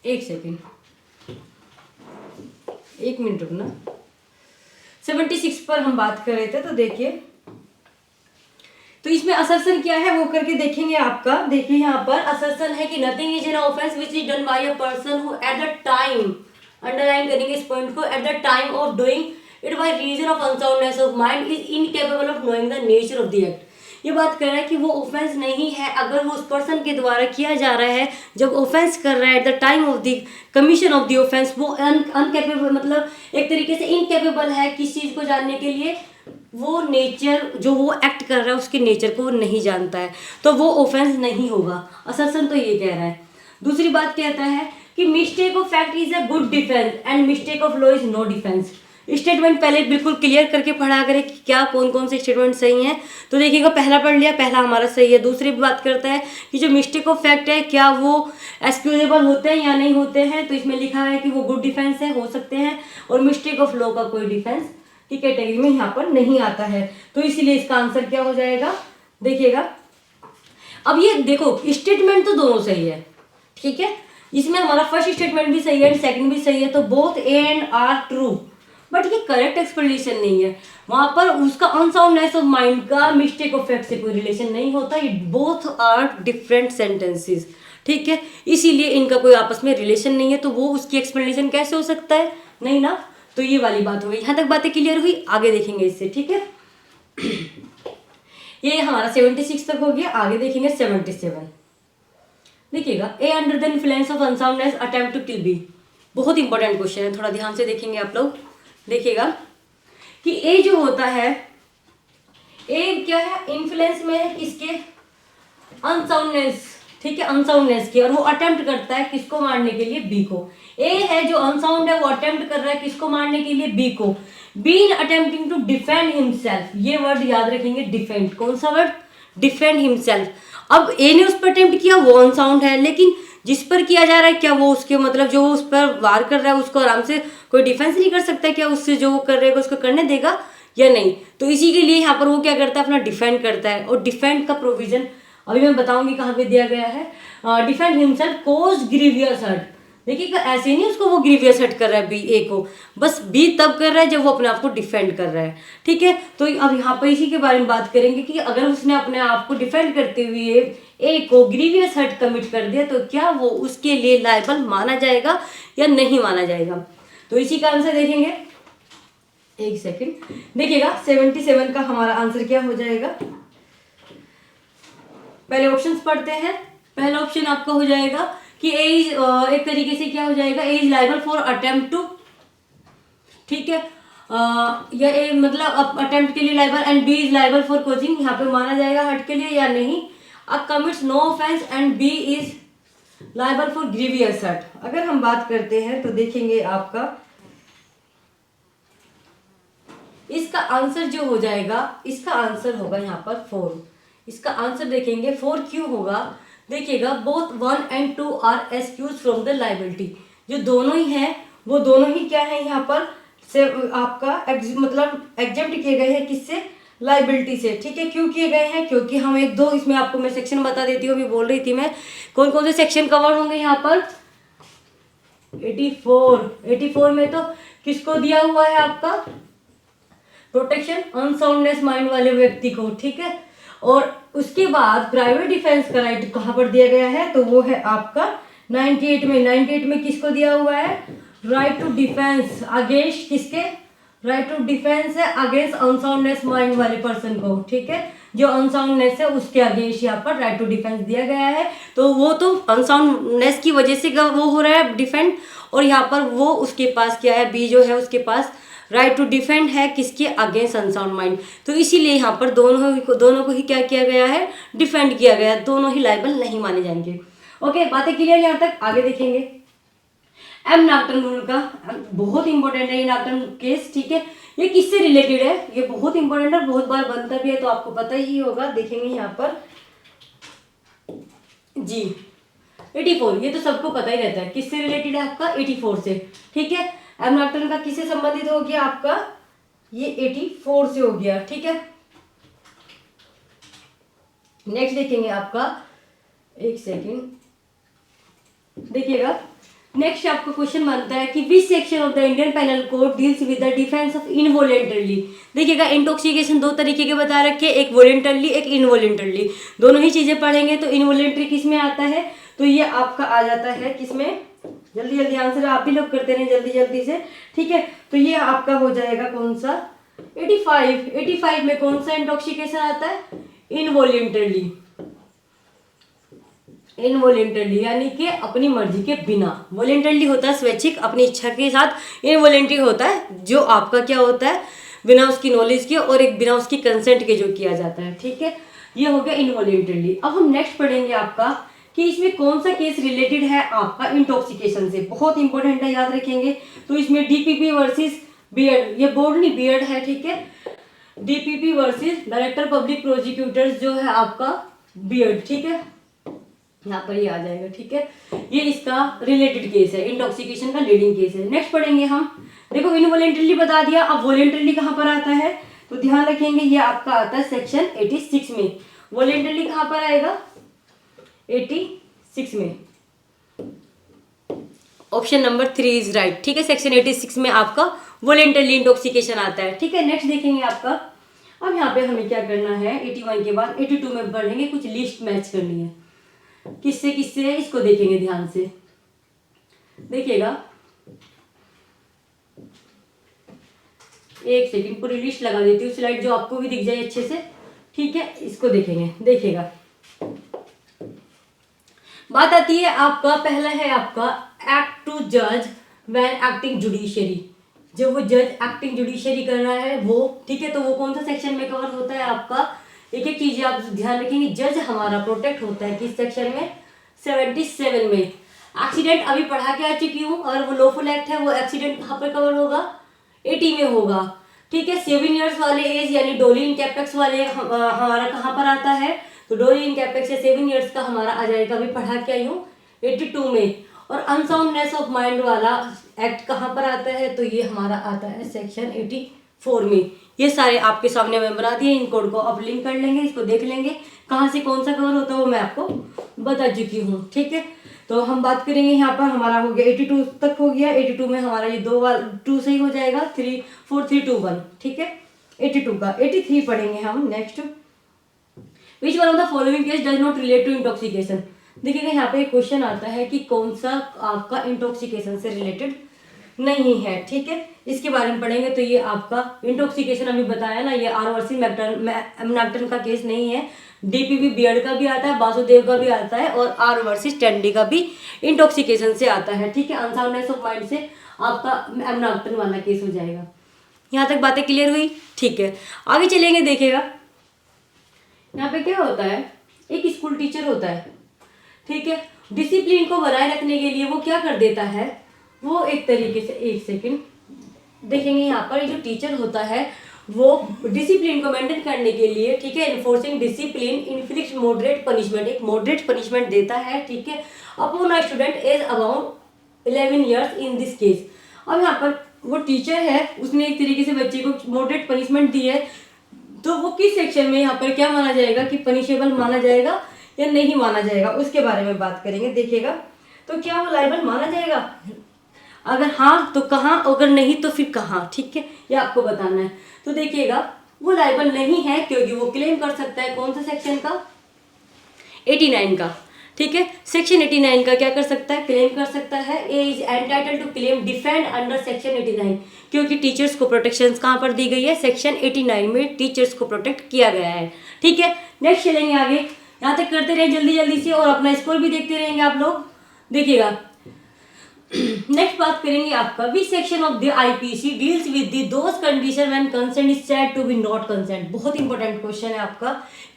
एक सेकेंड, 1 मिनट रुकना। 76 पर हम बात कर रहे थे, तो देखिए तो इसमें असर्शन क्या है वो करके देखेंगे आपका। देखिए यहाँ पर असर्शन है कि nothing is an offence which is done by a person who at the time, underline करेंगे इस पॉइंट को, at the time of doing it by reason of unsoundness of mind is incapable of knowing the nature of the act. ये बात कर रहा है कि वो ऑफेंस नहीं है अगर वो उस पर्सन के द्वारा किया जा रहा है, जब ऑफेंस कर रहा है eight the time of the commission of the offence, वो अनकेपेबल मतलब एक तरीके से इनकेपेबल है किस चीज़ को जानने के लिए, वो नेचर जो वो एक्ट कर रहा है उसके नेचर को वो नहीं जानता है, तो वो ऑफेंस नहीं होगा। असर्शन तो ये कह रहा है। दूसरी बात कहता है कि mistake of fact is a good defence and mistake of law is no defence. Statement पहले बिल्कुल क्लियर करके पढ़ा करें कि क्या कौन कौन से स्टेटमेंट सही हैं। तो देखिएगा पहला पढ़ लिया, पहला हमारा सही है। दूसरी बात करता है कि जो मिस्टेक ऑफ फैक्ट है क्या वो एक्सक्यूजेबल होते हैं या नहीं होते हैं, तो इसमें लिखा है कि वो गुड डिफेंस है, हो सकते हैं, और मिस्टेक ऑफ लॉ का कोई डिफेंस की कैटेगरी में यहाँ पर नहीं आता है, तो इसीलिए इसका आंसर क्या हो जाएगा। देखिएगा अब ये देखो स्टेटमेंट तो दोनों सही है, ठीक है, इसमें हमारा फर्स्ट स्टेटमेंट भी सही है एंड सेकंड भी सही है, तो both A and R true, but ये करेक्ट एक्सप्लेनेशन नहीं है। वहां पर उसका अनसाउंडनेस ऑफ माइंड का मिस्टेक ऑफ फैक्ट से कोई रिलेशन नहीं होता, ये बोथ आर डिफरेंट सेंटेंसेस, ठीक है, इसीलिए इनका कोई आपस में रिलेशन नहीं है, तो वो उसकी एक्सप्लेनेशन कैसे हो सकता है, नहीं ना। तो ये वाली बात हो गई, यहाँ तक बातें क्लियर हुई, आगे देखेंगे इससे, ठीक है। ये हमारा 76 तक हो गया, आगे देखेंगे 77। देखिएगा, A under the influence of unsoundness attempt to kill B, बहुत इंपॉर्टेंट क्वेश्चन है, थोड़ा ध्यान से देखेंगे आप लोग। देखिएगा कि ए जो होता है, ए क्या है, इन्फ्लुएंस में है किसके, अनसाउंडनेस, ठीक है, अनसाउंडनेस की, और वो अटेम्प्ट करता है किसको मारने के लिए, बी को। ए है जो अनसाउंड है, वो अटेम्प्ट कर रहा है किसको मारने के लिए, बी को। B in attempting to defend himself, ये वर्ड याद रखेंगे, डिफेंड, कौन सा वर्ड, डिफेंड हिमसेल्फ। अब ए ने उस पर अटेम्प्ट किया, वो अनसाउंड है, लेकिन जिस पर किया जा रहा है, क्या वो उसके मतलब जो उस पर वार कर रहा है उसको आराम से कोई डिफेंस नहीं कर सकता, क्या उससे जो वो कर रहेगा उसको करने देगा या नहीं। तो इसी के लिए यहाँ पर वो क्या करता है, अपना डिफेंड करता है, और डिफेंड का प्रोविजन अभी मैं बताऊंगी कहाँ पे दिया गया है। डिफेंड हिमसेल्फ कोज ग्रीवियस हर्ट, देखिए ऐसे नहीं उसको वो ग्रीवियस हर्ट कर रहा है बी, ए को, बस बी तब कर रहा है जब वो अपने आप को डिफेंड कर रहा है, ठीक है। तो अब यहाँ पर इसी के बारे में बात करेंगे कि अगर उसने अपने आप को डिफेंड करते हुए ए को ग्रीवियस हर्ट कमिट कर दिया, तो क्या वो उसके लिए लायबल माना जाएगा या नहीं माना जाएगा। तो इसी का आंसर देखेंगे, एक सेकंड देखिएगा, 77 का हमारा आंसर क्या हो जाएगा। पहले ऑप्शंस पढ़ते हैं। पहला ऑप्शन आपका हो जाएगा कि ए इज, एक तरीके से क्या हो जाएगा, A is liable for attempt to, ठीक है, या ए मतलब अटेम्प्ट के लिए liable, and B is liable for causing, यहाँ पे माना जाएगा हर्ट के लिए या नहीं। अब commits no offence and B is liable for grievous hurt. अगर हम बात करते हैं तो देखेंगे आपका इसका आंसर जो हो जाएगा, इसका आंसर होगा यहाँ पर 4। इसका आंसर देखेंगे 4 क्यों होगा, देखिएगा, both 1 and 2 are excuse from the liability, जो दोनों ही हैं वो दोनों ही क्या है यहाँ पर से आपका मतलब एग्जेम्प्ट किए गए हैं, किससे, लाइबिलिटी से, ठीक है। क्यों किए गए हैं, क्योंकि हम एक दो इसमें आपको मैं सेक्शन बता देती हूँ, अभी बोल रही थी मैं कौन कौन से सेक्शन कवर होंगे यहाँ पर। 84 में तो किसको दिया हुआ है आपका, प्रोटेक्शन अनसाउंडनेस माइंड वाले व्यक्ति को, ठीक है। और उसके बाद प्राइवेट डिफेंस का राइट कहाँ पर दिया गया है, तो वो है आपका 98 में किसको दिया हुआ है, राइट टू डिफेंस अगेंस्ट किसके, राइट टू डिफेंस है अगेंस्ट अनसाउंडनेस माइंड वाले पर्सन को, ठीक है, जो अनसाउंडनेस है उसके अगेंस्ट यहाँ पर राइट टू डिफेंस दिया गया है। तो वो तो अनसाउंडनेस की वजह से वो हो रहा है डिफेंड, और यहाँ पर वो उसके पास क्या है, बी जो है उसके पास राइट टू डिफेंड है किसके, अगेंस्ट अनसाउंड माइंड। तो इसीलिए यहाँ पर दोनों को ही क्या किया गया है, डिफेंड किया गया है, दोनों ही लायबल नहीं माने जाएंगे। ओके, बातें क्लियर यहाँ तक, आगे देखेंगे। एम नॉक्टर्न रूल का बहुत इंपॉर्टेंट है ये नॉक्टर्न केस, ठीक है। ये किससे रिलेटेड है, ये बहुत इंपॉर्टेंट है, बहुत बार बनता भी है, तो आपको पता ही होगा। देखेंगे यहाँ पर जी 84, ये तो सबको पता ही रहता है किससे रिलेटेड है आपका, 84 से, ठीक है। एम नॉक्टर्न का किससे संबंधित हो गया आपका, ये 84 से हो गया, ठीक है। नेक्स्ट देखेंगे आपका, एक सेकेंड देखिएगा, नेक्स्ट आपका क्वेश्चन बनता है कि which section of the Indian penal code deals with the defence of involuntarily. देखिएगा, इंटॉक्सिकेशन दो तरीके के बता रखे, एक वॉलेंटरली एक इनवॉलेंटरली, दोनों ही चीजें पढ़ेंगे। तो इनवॉलेंटरी किस में आता है, तो ये आपका आ जाता है किसमें, जल्दी जल्दी आंसर आप भी लोग करते रहे जल्दी जल्दी से, ठीक है। तो ये आपका हो जाएगा कौन सा, 85 में कौन सा इंटॉक्सिकेशन आता है, इनवॉलेंटरली यानी कि अपनी मर्जी के बिना। वॉलेंटरली होता है स्वैच्छिक अपनी इच्छा के साथ, इनवॉलेंटरी होता है जो आपका क्या होता है, बिना उसकी नॉलेज के और एक बिना उसकी कंसेंट के जो किया जाता है, ठीक है। ये हो गया इनवॉलेंटरली। अब हम नेक्स्ट पढ़ेंगे आपका कि इसमें कौन सा केस रिलेटेड है आपका इंटॉक्सिकेशन से, बहुत इंपॉर्टेंट है, याद रखेंगे। तो इसमें डीपीपी वर्सेस बीएड, ये बोर्ड नहीं बीएड है, ठीक है। DPP versus director public prosecutors जो है आपका बीएड, ठीक है, यहाँ पर ये आ जाएगा, ठीक है। ये इसका रिलेटेड केस है, इंटॉक्सिकेशन का लीडिंग केस है। नेक्स्ट पढ़ेंगे हम, देखो इनवॉलेंटरली बता दिया, अब वॉलेंटरली कहाँ पर आता है, तो ध्यान रखेंगे ये आपका आता है सेक्शन 86 में। वॉलेंटरली कहाँ पर आएगा, 86 में, ऑप्शन नंबर 3 इज राइट, ठीक है। सेक्शन 86 में आपका वॉलेंटरी इंटॉक्सिकेशन आता है, ठीक है। नेक्स्ट देखेंगे आपका, अब यहाँ पे हमें क्या करना है, 81 के बाद 82 में पढ़ेंगे, कुछ लिस्ट मैच करनी है, किससे किससे है इसको देखेंगे ध्यान से, देखिएगा। एक सेकंड, पूरी लिस्ट लगा देती हूँ स्लाइड, जो आपको भी दिख जाए अच्छे से, ठीक है। इसको देखेंगे, देखिएगा। बात आती है आपका, पहला है आपका एक्ट टू जज व्हेन एक्टिंग जुडिशियरी, जब वो जज एक्टिंग जुडिशियरी कर रहा है वो, ठीक है। तो वो कौन सा सेक्शन में कवर होता है आपका, एक एक चीज आप ध्यान रखेंगे। जज हमारा प्रोटेक्ट होता है किस सेक्शन में, 77 में। एक्सीडेंट अभी पढ़ा के आ चुकी हूँ, और वो लॉफुल एक्ट है, वो एक्सीडेंट कहाँ पर कवर होगा, 80 में होगा, ठीक है। 7 ईयर्स वाले एज यानी डोली इन कैपेक्स वाले हमारा कहाँ पर आता है, तो डोली इन कैपेक्स से 7 ईयर्स का हमारा आ जाएगा, अभी पढ़ा के आई हूँ 82 में। और अनसाउंडनेस ऑफ माइंड वाला एक्ट कहाँ पर आता है, तो ये हमारा आता है सेक्शन 84 में। ये सारे आपके सामने मैं बना दिए, इन कोड को अब लिंक कर लेंगे, इसको देख लेंगे कहाँ से कौन सा कवर होता है, वो मैं आपको बता चुकी हूँ, ठीक है। तो हम बात करेंगे यहाँ पर, हमारा हो गया 82 तक हो गया। 82 में हमारा ये 2 से ही हो जाएगा, 3 4 3 2 1, ठीक है। 82 का 83 पढ़ेंगे हम next. Which one of the following case does not relate to intoxication, देखिएगा यहाँ पे एक क्वेश्चन आता है कि कौन सा आपका इंटॉक्सिकेशन से रिलेटेड नहीं है, ठीक है। इसके बारे में पढ़ेंगे। तो ये आपका इंटॉक्सिकेशन अभी बताया ना, ये आर वर्सी मैक्टन का केस नहीं है, डीपीवी बियर्ड का भी आता है, वासुदेव का भी आता है, और आर वर्सेस टेंडी का भी इंटॉक्सिकेशन से आता है, ठीक है। अनसाउंडनेस ऑफ माइंड से आपका एमनाक्टन वाला केस हो जाएगा। यहाँ तक बातें क्लियर हुई, ठीक है। आगे चलेंगे, देखिएगा यहाँ पे क्या होता है, एक स्कूल टीचर होता है, ठीक है। डिसिप्लिन को बनाए रखने के लिए वो क्या कर देता है, वो एक तरीके से, एक सेकंड देखेंगे यहाँ पर, जो टीचर होता है वो डिसिप्लिन को मेंटेन करने के लिए, ठीक है, enforcing discipline inflict moderate punishment, एक मॉडरेट पनिशमेंट देता है, ठीक है, upon a student age about 11 years in this case. अब यहाँ पर वो टीचर है, उसने एक तरीके से बच्चे को मॉडरेट पनिशमेंट दी है, तो वो किस सेक्शन में यहाँ पर क्या माना जाएगा कि पनिशेबल माना जाएगा या नहीं माना जाएगा, उसके बारे में बात करेंगे, देखिएगा। तो क्या वो लायबल माना जाएगा, अगर हाँ तो कहाँ, अगर नहीं तो फिर कहाँ, ठीक है, ये आपको बताना है। तो देखिएगा वो लायबल नहीं है, क्योंकि वो क्लेम कर सकता है कौन सा सेक्शन का, 89 का, ठीक है। सेक्शन 89 का क्या कर सकता है, क्लेम कर सकता है। A is entitle to claim defend under section 89, क्योंकि टीचर्स को प्रोटेक्शन कहाँ पर दी गई है, सेक्शन 89 में टीचर्स को प्रोटेक्ट किया गया है, ठीक है। नेक्स्ट चलेंगे आगे, यहाँ तक करते रहे जल्दी जल्दी से, और अपना स्कोर भी देखते रहेंगे आप लोग, देखिएगा। नेक्स्ट बात करेंगे आपका, which section of the IPC deals with the those condition when consent is said to be not consent. बहुत इंपॉर्टेंट क्वेश्चन है आपका,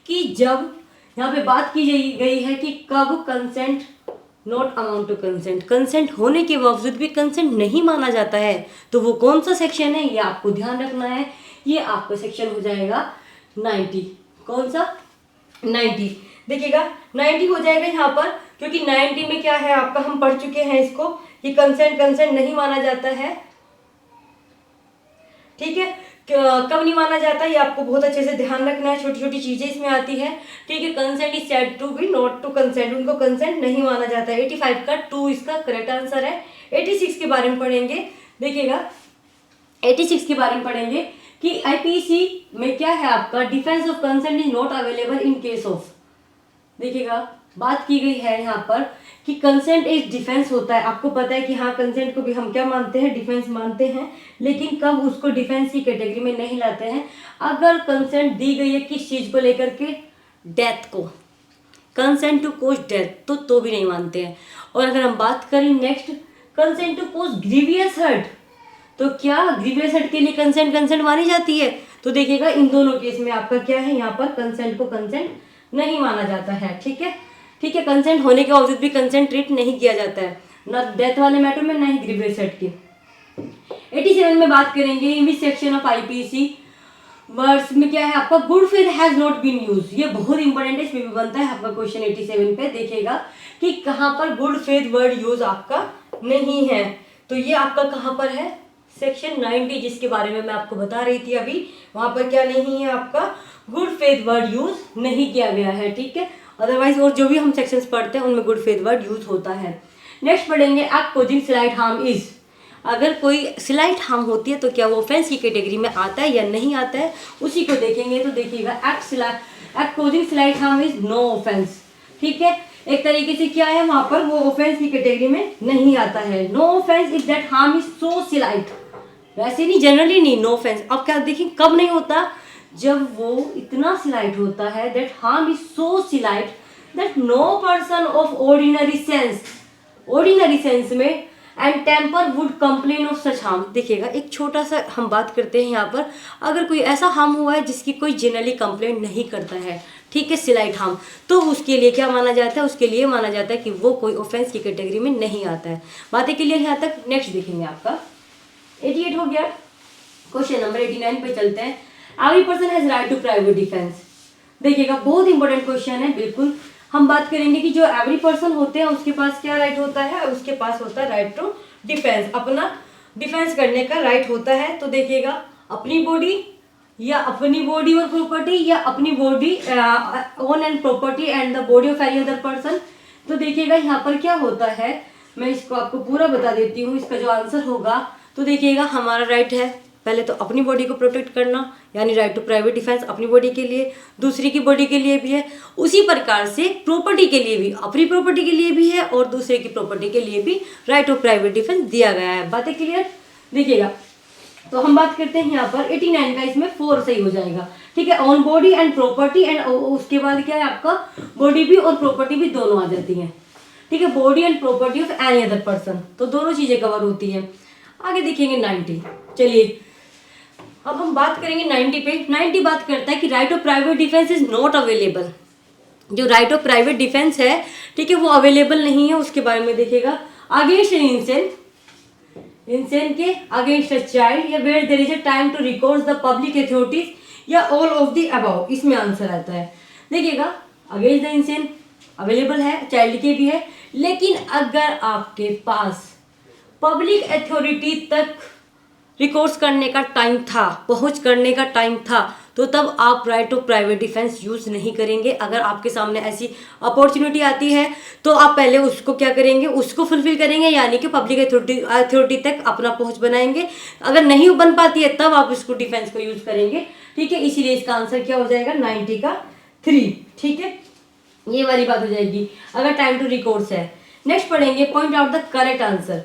कि जब यहाँ पे बात की गई है कि कब consent not amount to consent, consent होने के बावजूद भी कंसेंट नहीं माना जाता है, तो वो कौन सा सेक्शन है, ये आपको ध्यान रखना है। ये आपका सेक्शन हो जाएगा 90, कौन सा, 90, देखिएगा 90 हो जाएगा यहाँ पर, क्योंकि 90 में क्या है आपका, हम पढ़ चुके हैं इसको, कि कंसेंट नहीं माना जाता है, ठीक है। कब नहीं माना जाता, ये आपको बहुत अच्छे से ध्यान रखना है, छोटी छोटी चीजें इसमें आती है, ठीक है। Consent is said to be not to consent, उनको कंसेंट नहीं माना जाता है। 85 का 2 इसका करेक्ट आंसर है। 86 के बारे में पढ़ेंगे, देखिएगा 86 के बारे में पढ़ेंगे कि आईपीसी में क्या है आपका, defence of consent is not available in case of, देखिएगा बात की गई है यहाँ पर कि कंसेंट एक डिफेंस होता है। आपको पता है कि हाँ, कंसेंट को भी हम क्या मानते हैं, डिफेंस मानते हैं, लेकिन कब उसको डिफेंस की कैटेगरी में नहीं लाते हैं, अगर कंसेंट दी गई है किस चीज को लेकर के, डेथ को, कंसेंट टू कोज डेथ, तो भी नहीं मानते हैं। और अगर हम बात करें next, consent to cause grievous hurt, तो क्या ग्रीवियस हर्ट के लिए कंसेंट मानी जाती है, तो देखिएगा इन दोनों केस में आपका क्या है, यहाँ पर कंसेंट को कंसेंट नहीं माना जाता है, ठीक है, ठीक है। कंसेंट होने के बावजूद भी कंसेंट ट्रीट नहीं किया जाता है, ना डेथ वाले मैटर में, ना ही ग्रीवियस हर्ट के। 87 में बात करेंगे, in which section of IPC words में क्या है आपका, good faith has not been use, ये बहुत इंपॉर्टेंट है, इसमें भी बनता है आपका क्वेश्चन 87 पे, देखिएगा कि कहाँ पर गुड फेथ वर्ड यूज आपका नहीं है, तो ये आपका कहाँ पर है, सेक्शन 90, जिसके बारे में मैं आपको बता रही थी अभी, वहां पर क्या नहीं है आपका, गुड फेथ वर्ड यूज नहीं किया गया है, ठीक है। अदरवाइज और जो भी हम सेक्शंस पढ़ते हैं उनमें गुड फेथ वर्ड यूज होता है। नेक्स्ट पढ़ेंगे act causing slight harm is, अगर कोई स्लाइट हार्म होती है तो क्या वो ऑफेंस की कैटेगरी में आता है या नहीं आता है, उसी को देखेंगे। तो देखिएगा act causing slight harm is no offence, ठीक है। एक तरीके से क्या है वहां पर वो ऑफेंस की कैटेगरी में नहीं आता है। No offence if that harm is so slight, वैसे नहीं, जनरली नहीं, नो ऑफेंस। अब क्या देखिए कब नहीं होता, जब वो इतना स्लाइट होता है, that harm is so slight that no person of ordinary sense में and temper would complain of such harm. देखिएगा एक छोटा सा हम बात करते हैं यहाँ पर, अगर कोई ऐसा हार्म हुआ है जिसकी कोई जनरली कंप्लेंट नहीं करता है, ठीक है, स्लाइट हार्म, तो उसके लिए क्या माना जाता है, उसके लिए माना जाता है कि वो कोई ऑफेंस की कैटेगरी में नहीं आता है। बातें क्लियर यहाँ तक। नेक्स्ट देखेंगे आपका 88 हो गया। क्वेश्चन नंबर 89 पे चलते हैं। Every person has right to private defence. देखिएगा बहुत इंपॉर्टेंट क्वेश्चन है, बिल्कुल हम बात करेंगे कि जो एवरी पर्सन होते हैं उसके पास क्या राइट होता है, उसके पास होता है राइट टू डिफेंस, अपना डिफेंस करने का राइट होता है। तो देखिएगा अपनी बॉडी और प्रॉपर्टी या अपनी body own and property and the body of any other person. तो देखिएगा यहाँ पर क्या होता है, मैं इसको आपको पूरा बता देती हूँ, इसका जो आंसर होगा। तो देखिएगा हमारा राइट है पहले तो अपनी बॉडी को प्रोटेक्ट करना, यानी राइट टू प्राइवेट डिफेंस अपनी बॉडी के लिए, दूसरी की बॉडी के लिए भी है। उसी प्रकार से प्रॉपर्टी के लिए भी, अपनी प्रॉपर्टी के लिए भी है और दूसरे की प्रॉपर्टी के लिए भी राइट टू प्राइवेट डिफेंस दिया गया है। बातें क्लियर। देखिएगा तो हम बात करते हैं यहाँ पर 89 का, इसमें 4 सही हो जाएगा, ठीक है। On body and property and उसके बाद क्या है आपका, बॉडी भी और प्रॉपर्टी भी दोनों आ जाती हैं, ठीक है। Body and property of any other person, तो दोनों चीजें कवर होती हैं। आगे देखेंगे 90। चलिए अब हम बात करेंगे 90 पे। 90 बात करता है कि right of private defence is not available. जो राइट ऑफ प्राइवेट डिफेंस है, ठीक है, वो अवेलेबल नहीं है, उसके बारे में देखिएगा। अगेंस्ट इंसेन के अगेंस्ट अ चाइल्ड या where there is a time to record the public authorities या ऑल ऑफ द अबव, इसमें आंसर आता है। देखिएगा अगेंस्ट द इंसेन अवेलेबल है, चाइल्ड के भी है, लेकिन अगर आपके पास पब्लिक अथॉरिटी तक रिकॉर्ड्स करने का टाइम था, पहुंच करने का टाइम था, तो तब आप right to private defence use नहीं करेंगे। अगर आपके सामने ऐसी अपॉर्चुनिटी आती है तो आप पहले उसको क्या करेंगे, उसको फुलफिल करेंगे, यानी कि पब्लिक अथॉरिटी तक अपना पहुंच बनाएंगे। अगर नहीं बन पाती है तब आप इसको डिफेंस को यूज करेंगे, ठीक है। इसीलिए इसका आंसर क्या हो जाएगा, 90 का 3, ठीक है, ये वाली बात हो जाएगी अगर टाइम टू रिकॉर्ड्स है। नेक्स्ट पढ़ेंगे point out the correct answer.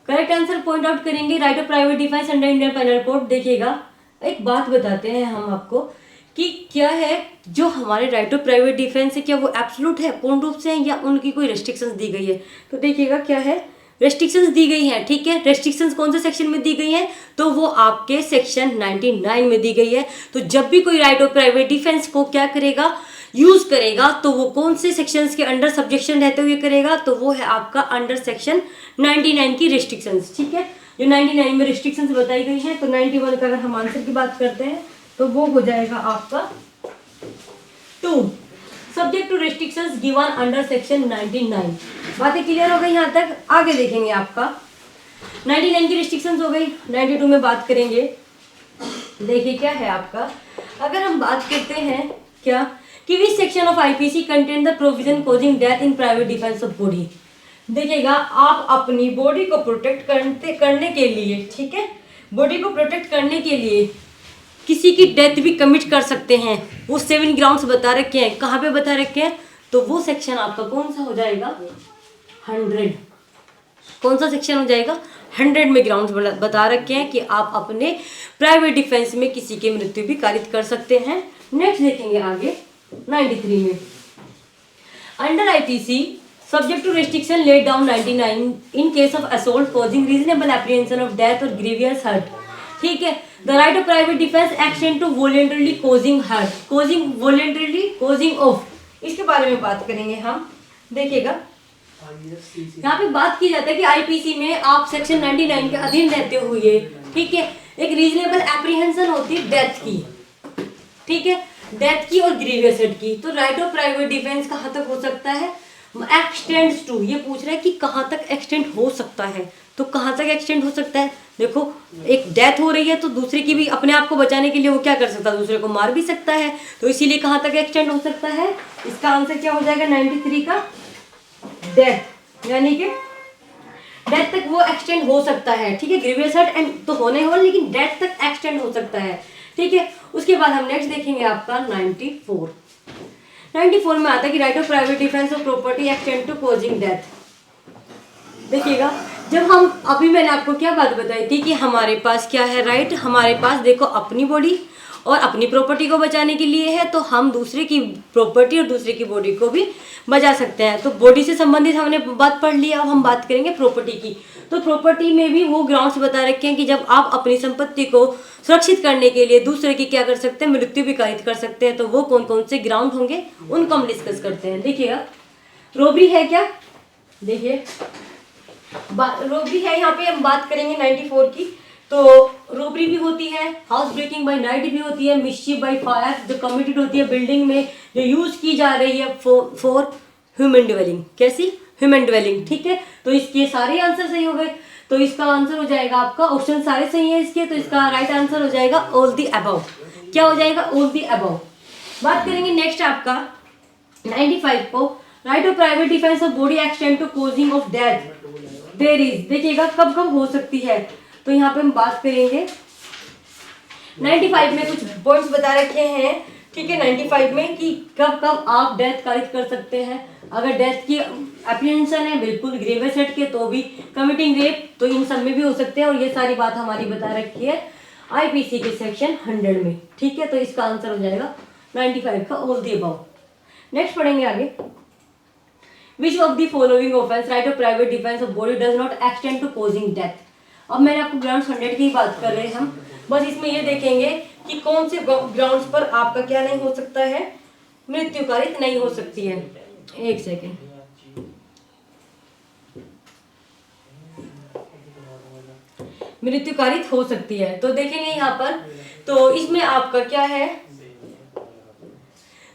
Correct answer point out करेंगे right of private defence under Indian penal code. देखिएगा एक बात बताते हैं हम आपको कि क्या है जो हमारे राइट ऑफ प्राइवेट डिफेंस है, क्या वो एब्सोल्यूट है, पूर्ण रूप से है, या उनकी कोई रेस्ट्रिक्शंस दी गई है। तो देखिएगा क्या है, रेस्ट्रिक्शंस दी गई हैं, ठीक है। रेस्ट्रिक्शंस कौन से सेक्शन में दी गई हैं, तो वो आपके सेक्शन 99 में दी गई है। तो जब भी कोई राइट ऑफ प्राइवेट डिफेंस को क्या करेगा, यूज करेगा, तो वो कौन से सेक्शंस के अंडर सब्जेक्शन रहते हुए करेगा, तो वो है आपका अंडर सेक्शन 99 की रिस्ट्रिक्शंस, ठीक है। जो 99 में रिस्ट्रिक्शंस बताई गई हैं, तो 91 का अगर हम आंसर की बात करते हैं तो वो हो जाएगा आपका 2, subject to restrictions given under section 99। बातें क्लियर हो गई यहाँ तक। आगे देखेंगे आपका 99 की रिस्ट्रिक्शंस हो गई, 92 में बात करेंगे। देखिए क्या है आपका, अगर हम बात करते हैं क्या कि which section of IPC contain the provision causing death in private defence of body. देखिएगा आप अपनी बॉडी को प्रोटेक्ट करने के लिए, ठीक है, बॉडी को प्रोटेक्ट करने के लिए किसी की डेथ भी कमिट कर सकते हैं। वो 7 ग्राउंड्स बता रखे हैं, कहाँ पे बता रखे हैं, तो वो सेक्शन आपका कौन सा हो जाएगा, 100। कौन सा सेक्शन हो जाएगा, 100 में ग्राउंड्स बता रखे हैं कि आप अपने प्राइवेट डिफेंस में किसी की मृत्यु भी कारित कर सकते हैं। नेक्स्ट देखेंगे आगे 93 में under IPC subject to restriction laid down 99 in case of assault causing reasonable apprehension of death और ग्रीवियस हर्ट, ठीक है। The right of private defence extend to voluntarily causing hurt, voluntarily causing of, इसके बारे में बात करेंगे हम। देखिएगा यहाँ पे बात की जाता है कि आईपीसी में आप सेक्शन 99 के अधीन रहते हुए, ठीक है, एक रीजनेबल एप्रीहेंशन होती है डेथ की, ठीक है, डेथ की और ग्रीवियस हर्ट की। तो राइट ऑफ प्राइवेट डिफेंस कहाँ तक हो सकता है, एक्सटेंड्स टू, ये पूछ रहा है कि कहाँ तक एक्सटेंड हो सकता है, तो कहाँ तक एक्सटेंड हो सकता है। देखो एक डेथ हो रही है तो दूसरे की भी, अपने आप को बचाने के लिए वो क्या कर सकता है, दूसरे को मार भी सकता है, तो इसीलिए कहाँ तक एक्सटेंड हो सकता है। इसका आंसर क्या हो जाएगा 93 का डेथ, यानी कि डेथ तक वो एक्सटेंड हो सकता है, ठीक है। ग्रीवियस हर्ट एंड तो होने हो, लेकिन डेथ तक एक्सटेंड हो सकता है, ठीक है। उसके बाद हम नेक्स्ट देखेंगे आपका 94। 94 में आता है कि right of private defence of property extend to causing death. देखिएगा, जब हम अभी मैंने आपको क्या बात बताई थी कि हमारे पास क्या है राइट, हमारे पास देखो अपनी बॉडी और अपनी प्रॉपर्टी को बचाने के लिए है, तो हम दूसरे की प्रॉपर्टी और दूसरे की बॉडी को भी बचा सकते हैं। तो बॉडी से संबंधित हमने बात पढ़ ली, अब हम बात करेंगे प्रॉपर्टी की। तो प्रॉपर्टी में भी वो ग्राउंड्स बता रखे हैं कि जब आप अपनी संपत्ति को सुरक्षित करने के लिए दूसरे की क्या कर सकते हैं, मृत्यु भी कारित कर सकते हैं। तो वो कौन कौन से ग्राउंड होंगे उनको हम डिस्कस करते हैं। देखिएगा, रोबरी है क्या, देखिए रोबरी है, यहाँ पे हम बात करेंगे 94 की। तो रोबरी भी होती है, हाउस ब्रेकिंग बाय नाइट भी होती है, मिसचीफ बाय फायर जो कमिटेड होती है बिल्डिंग में, जो यूज की जा रही है फॉर ह्यूमन ड्वेलिंग। कैसी? ह्यूमन ड्वेलिंग, ठीक है। तो इसके सारे आंसर सही हो गए, तो इसका आंसर हो जाएगा आपका, ऑप्शन सारे सही है इसके, तो इसका राइट आंसर हो जाएगा ऑल द अबव। क्या हो जाएगा? All the above. बात करेंगे नेक्स्ट आपका 95 को, right of private defence of body extend to causing of death there is. देखिएगा कब कब हो सकती है, तो यहाँ पे हम बात करेंगे 95 में कुछ पॉइंट्स बता रखे हैं, ठीक है। 95 में कि कब कब आप डेथ कारित कर सकते हैं। अगर डेथ की एप्रीहेंशन है बिल्कुल ग्रेवियस हर्ट के, तो भी कमिटिंग रेप, तो इन सब में भी हो सकते हैं। और ये सारी बात हमारी बता रखी है आईपीसी के सेक्शन 100 में, ठीक है। तो इसका आंसर हो जाएगा 95 का ऑल द अबव। नेक्स्ट पढ़ेंगे आगे, which of the following offence right of private defence of body does not extend to causing death. अब मैंने आपको ग्राउंड 100 की बात कर रहे हैं हम, बस इसमें ये देखेंगे कि कौन से ग्राउंड्स पर आपका क्या नहीं हो सकता है, मृत्यु कारित नहीं हो सकती है। एक सेकेंड, मृत्यु कारित हो सकती है, तो देखेंगे यहाँ पर। तो इसमें आपका क्या है,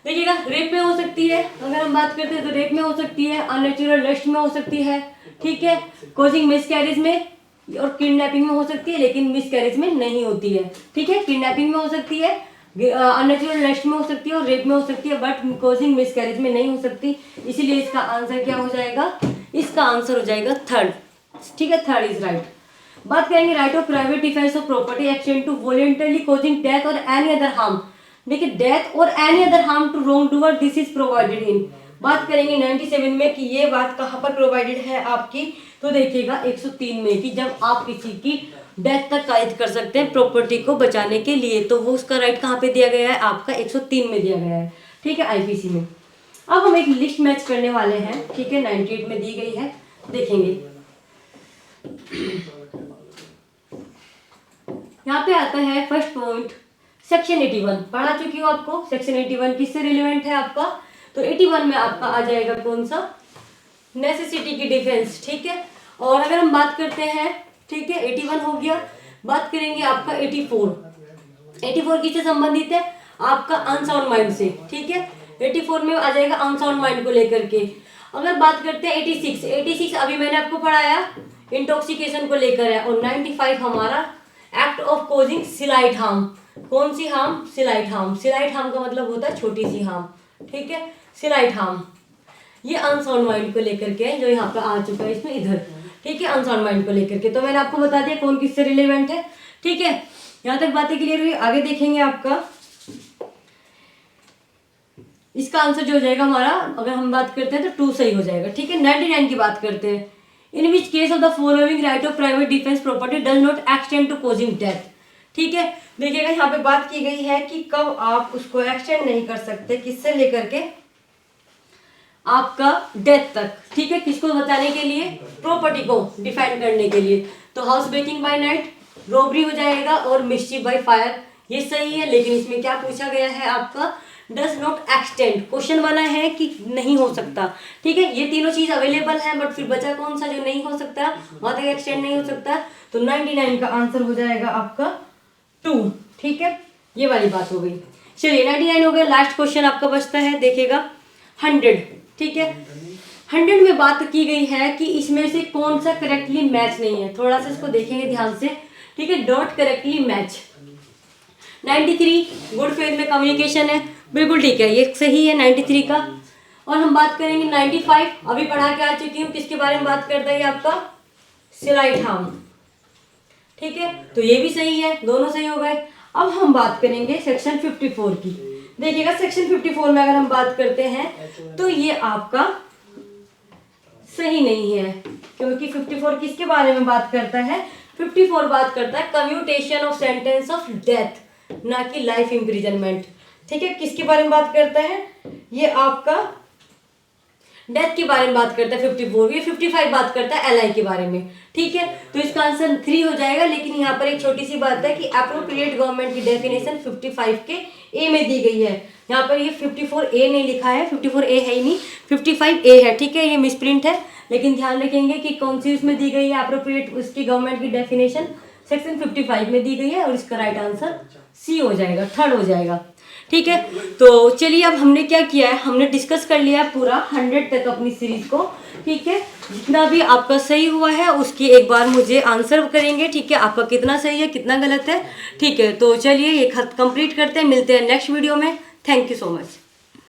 देखिएगा रेप में हो सकती है, अगर हम बात करते हैं तो रेप में हो सकती है, अननेचुरल रेस्ट में हो सकती है, ठीक है, कॉजिंग मिसकैरेज में और किडनैपिंग में हो सकती है, लेकिन मिसकैरेज में नहीं होती है, ठीक है। किडनैपिंग में हो सकती है, अननेचुरल रेस्ट में हो सकती है और रेप में हो सकती है, बट कॉजिंग मिसकैरेज में नहीं हो सकती। इसीलिए इसका आंसर क्या हो जाएगा, इसका आंसर हो जाएगा थर्ड, ठीक है, थर्ड इज राइट। बात करेंगे right of private defence of property extend to voluntarily causing death और एनी अदर हार्म। देखिए डेथ और any other harm to wrong doer, this is provided in. बात करेंगे 97 में कि ये बात कहाँ पर प्रोवाइडेड है आपकी, तो देखिएगा 103 में कि जब आप किसी की डेथ तक कायद कर सकते हैं प्रॉपर्टी को बचाने के लिए, तो वो उसका राइट कहाँ पे दिया गया है आपका 103 में दिया गया है, ठीक है, आईपीसी में। अब हम एक लिस्ट मैच करने वाले हैं, ठीक है, 98 में दी गई है, देखेंगे। यहाँ पे आता है फर्स्ट पॉइंट सेक्शन 81, पढ़ा चुकी हूँ आपको। सेक्शन 81 किससे रिलेवेंट है आपका, तो 81 में आपका आ जाएगा कौन सा, नेसेसिटी की डिफेंस, ठीक है। और अगर हम बात करते हैं, ठीक है, 81 हो गया। बात करेंगे आपका 84 किससे संबंधित है, आपका अनसाउंड माइंड से, ठीक है। 84 में आ जाएगा अनसाउंड माइंड को लेकर के। अगर बात करते हैं 86 अभी मैंने आपको पढ़ाया इंटॉक्सिकेशन को लेकर है, और 95 हमारा act of causing slight harm. कौन सी harm, slight harm. Slight harm का मतलब होता है छोटी सी हार्म, ठीक है, स्लाइट हार्म। ये अनसाउंड माइंड को लेकर के जो यहाँ पे आ चुका है इसमें इधर, ठीक है, अनसाउंड माइंड को लेकर के। तो मैंने आपको बता दिया कौन किससे रिलेवेंट है, ठीक है। यहाँ तक बातें क्लियर हुई। आगे देखेंगे आपका इसका आंसर जो हो जाएगा हमारा, अगर हम बात करते हैं तो 2 सही हो जाएगा, ठीक है। 99 की बात करते हैं, in which case of the following right of private defence property does not extend to causing death, ठीक है। देखिएगा यहाँ पे बात की गई है कि कब आप उसको एक्सटेंड नहीं कर सकते, किससे लेकर के आपका डेथ तक, ठीक है, किसको बचाने के लिए, प्रॉपर्टी को डिफेंड करने के लिए। तो house breaking by night, robbery हो जाएगा, और मिसचीफ बाय फायर, ये सही है। लेकिन इसमें क्या पूछा गया है आपका, डज नॉट एक्सटेंड, क्वेश्चन बना है कि नहीं हो सकता, ठीक है। ये तीनों चीज अवेलेबल है, बट फिर बचा कौन सा जो नहीं हो सकता, वहां तक एक्सटेंड नहीं हो सकता। तो 99 का आंसर हो जाएगा आपका 2, ठीक है, ये वाली बात हो गई। चलिए 99 हो गया। लास्ट क्वेश्चन आपका बचता है, देखिएगा 100, ठीक है। 100 में बात की गई है कि इसमें से कौन सा करेक्टली मैच नहीं है, थोड़ा सा इसको देखेंगे ध्यान से, ठीक है, dot correctly match. 93 good faith में कम्युनिकेशन है, बिल्कुल ठीक है, ये सही है 93 का। और हम बात करेंगे 95, अभी पढ़ा के आ चुकी हूँ, किसके बारे में बात करता है ये आपका स्लाइट हार्म, ठीक है, तो ये भी सही है, दोनों सही हो गए। अब हम बात करेंगे सेक्शन 54 की। देखिएगा सेक्शन 54 में अगर हम बात करते हैं तो ये आपका सही नहीं है, क्योंकि 54 किसके बारे में बात करता है, 54 बात करता है commutation of sentence of death, ना कि लाइफ इम्प्रिजनमेंट, ठीक है। किसके बारे में बात करता है, ये आपका डेथ के बारे में बात करता है 54, ये 55 बात करता है एलआई के बारे में, ठीक है। तो इसका आंसर 3 हो जाएगा, लेकिन यहाँ पर एक छोटी सी बात है कि अप्रोप्रिएट गवर्नमेंट की डेफिनेशन 55 के ए में दी गई है, यहाँ पर ये 54 ए नहीं लिखा है, 54 ए है ही नहीं, 55 ए है, ठीक है, ये मिसप्रिंट है, लेकिन ध्यान रखेंगे कि कौन सी उसमें दी गई है अप्रोप्रिएट उसकी गवर्नमेंट की डेफिनेशन सेक्शन 55 में दी गई है, और इसका राइट आंसर सी हो जाएगा, थर्ड हो जाएगा, ठीक है। तो चलिए अब हमने क्या किया है, हमने डिस्कस कर लिया है पूरा 100 तक अपनी सीरीज को, ठीक है। जितना भी आपका सही हुआ है उसकी एक बार मुझे आंसर करेंगे, ठीक है, आपका कितना सही है कितना गलत है, ठीक है। तो चलिए ये खत कंप्लीट करते हैं, मिलते हैं नेक्स्ट वीडियो में। Thank you so much.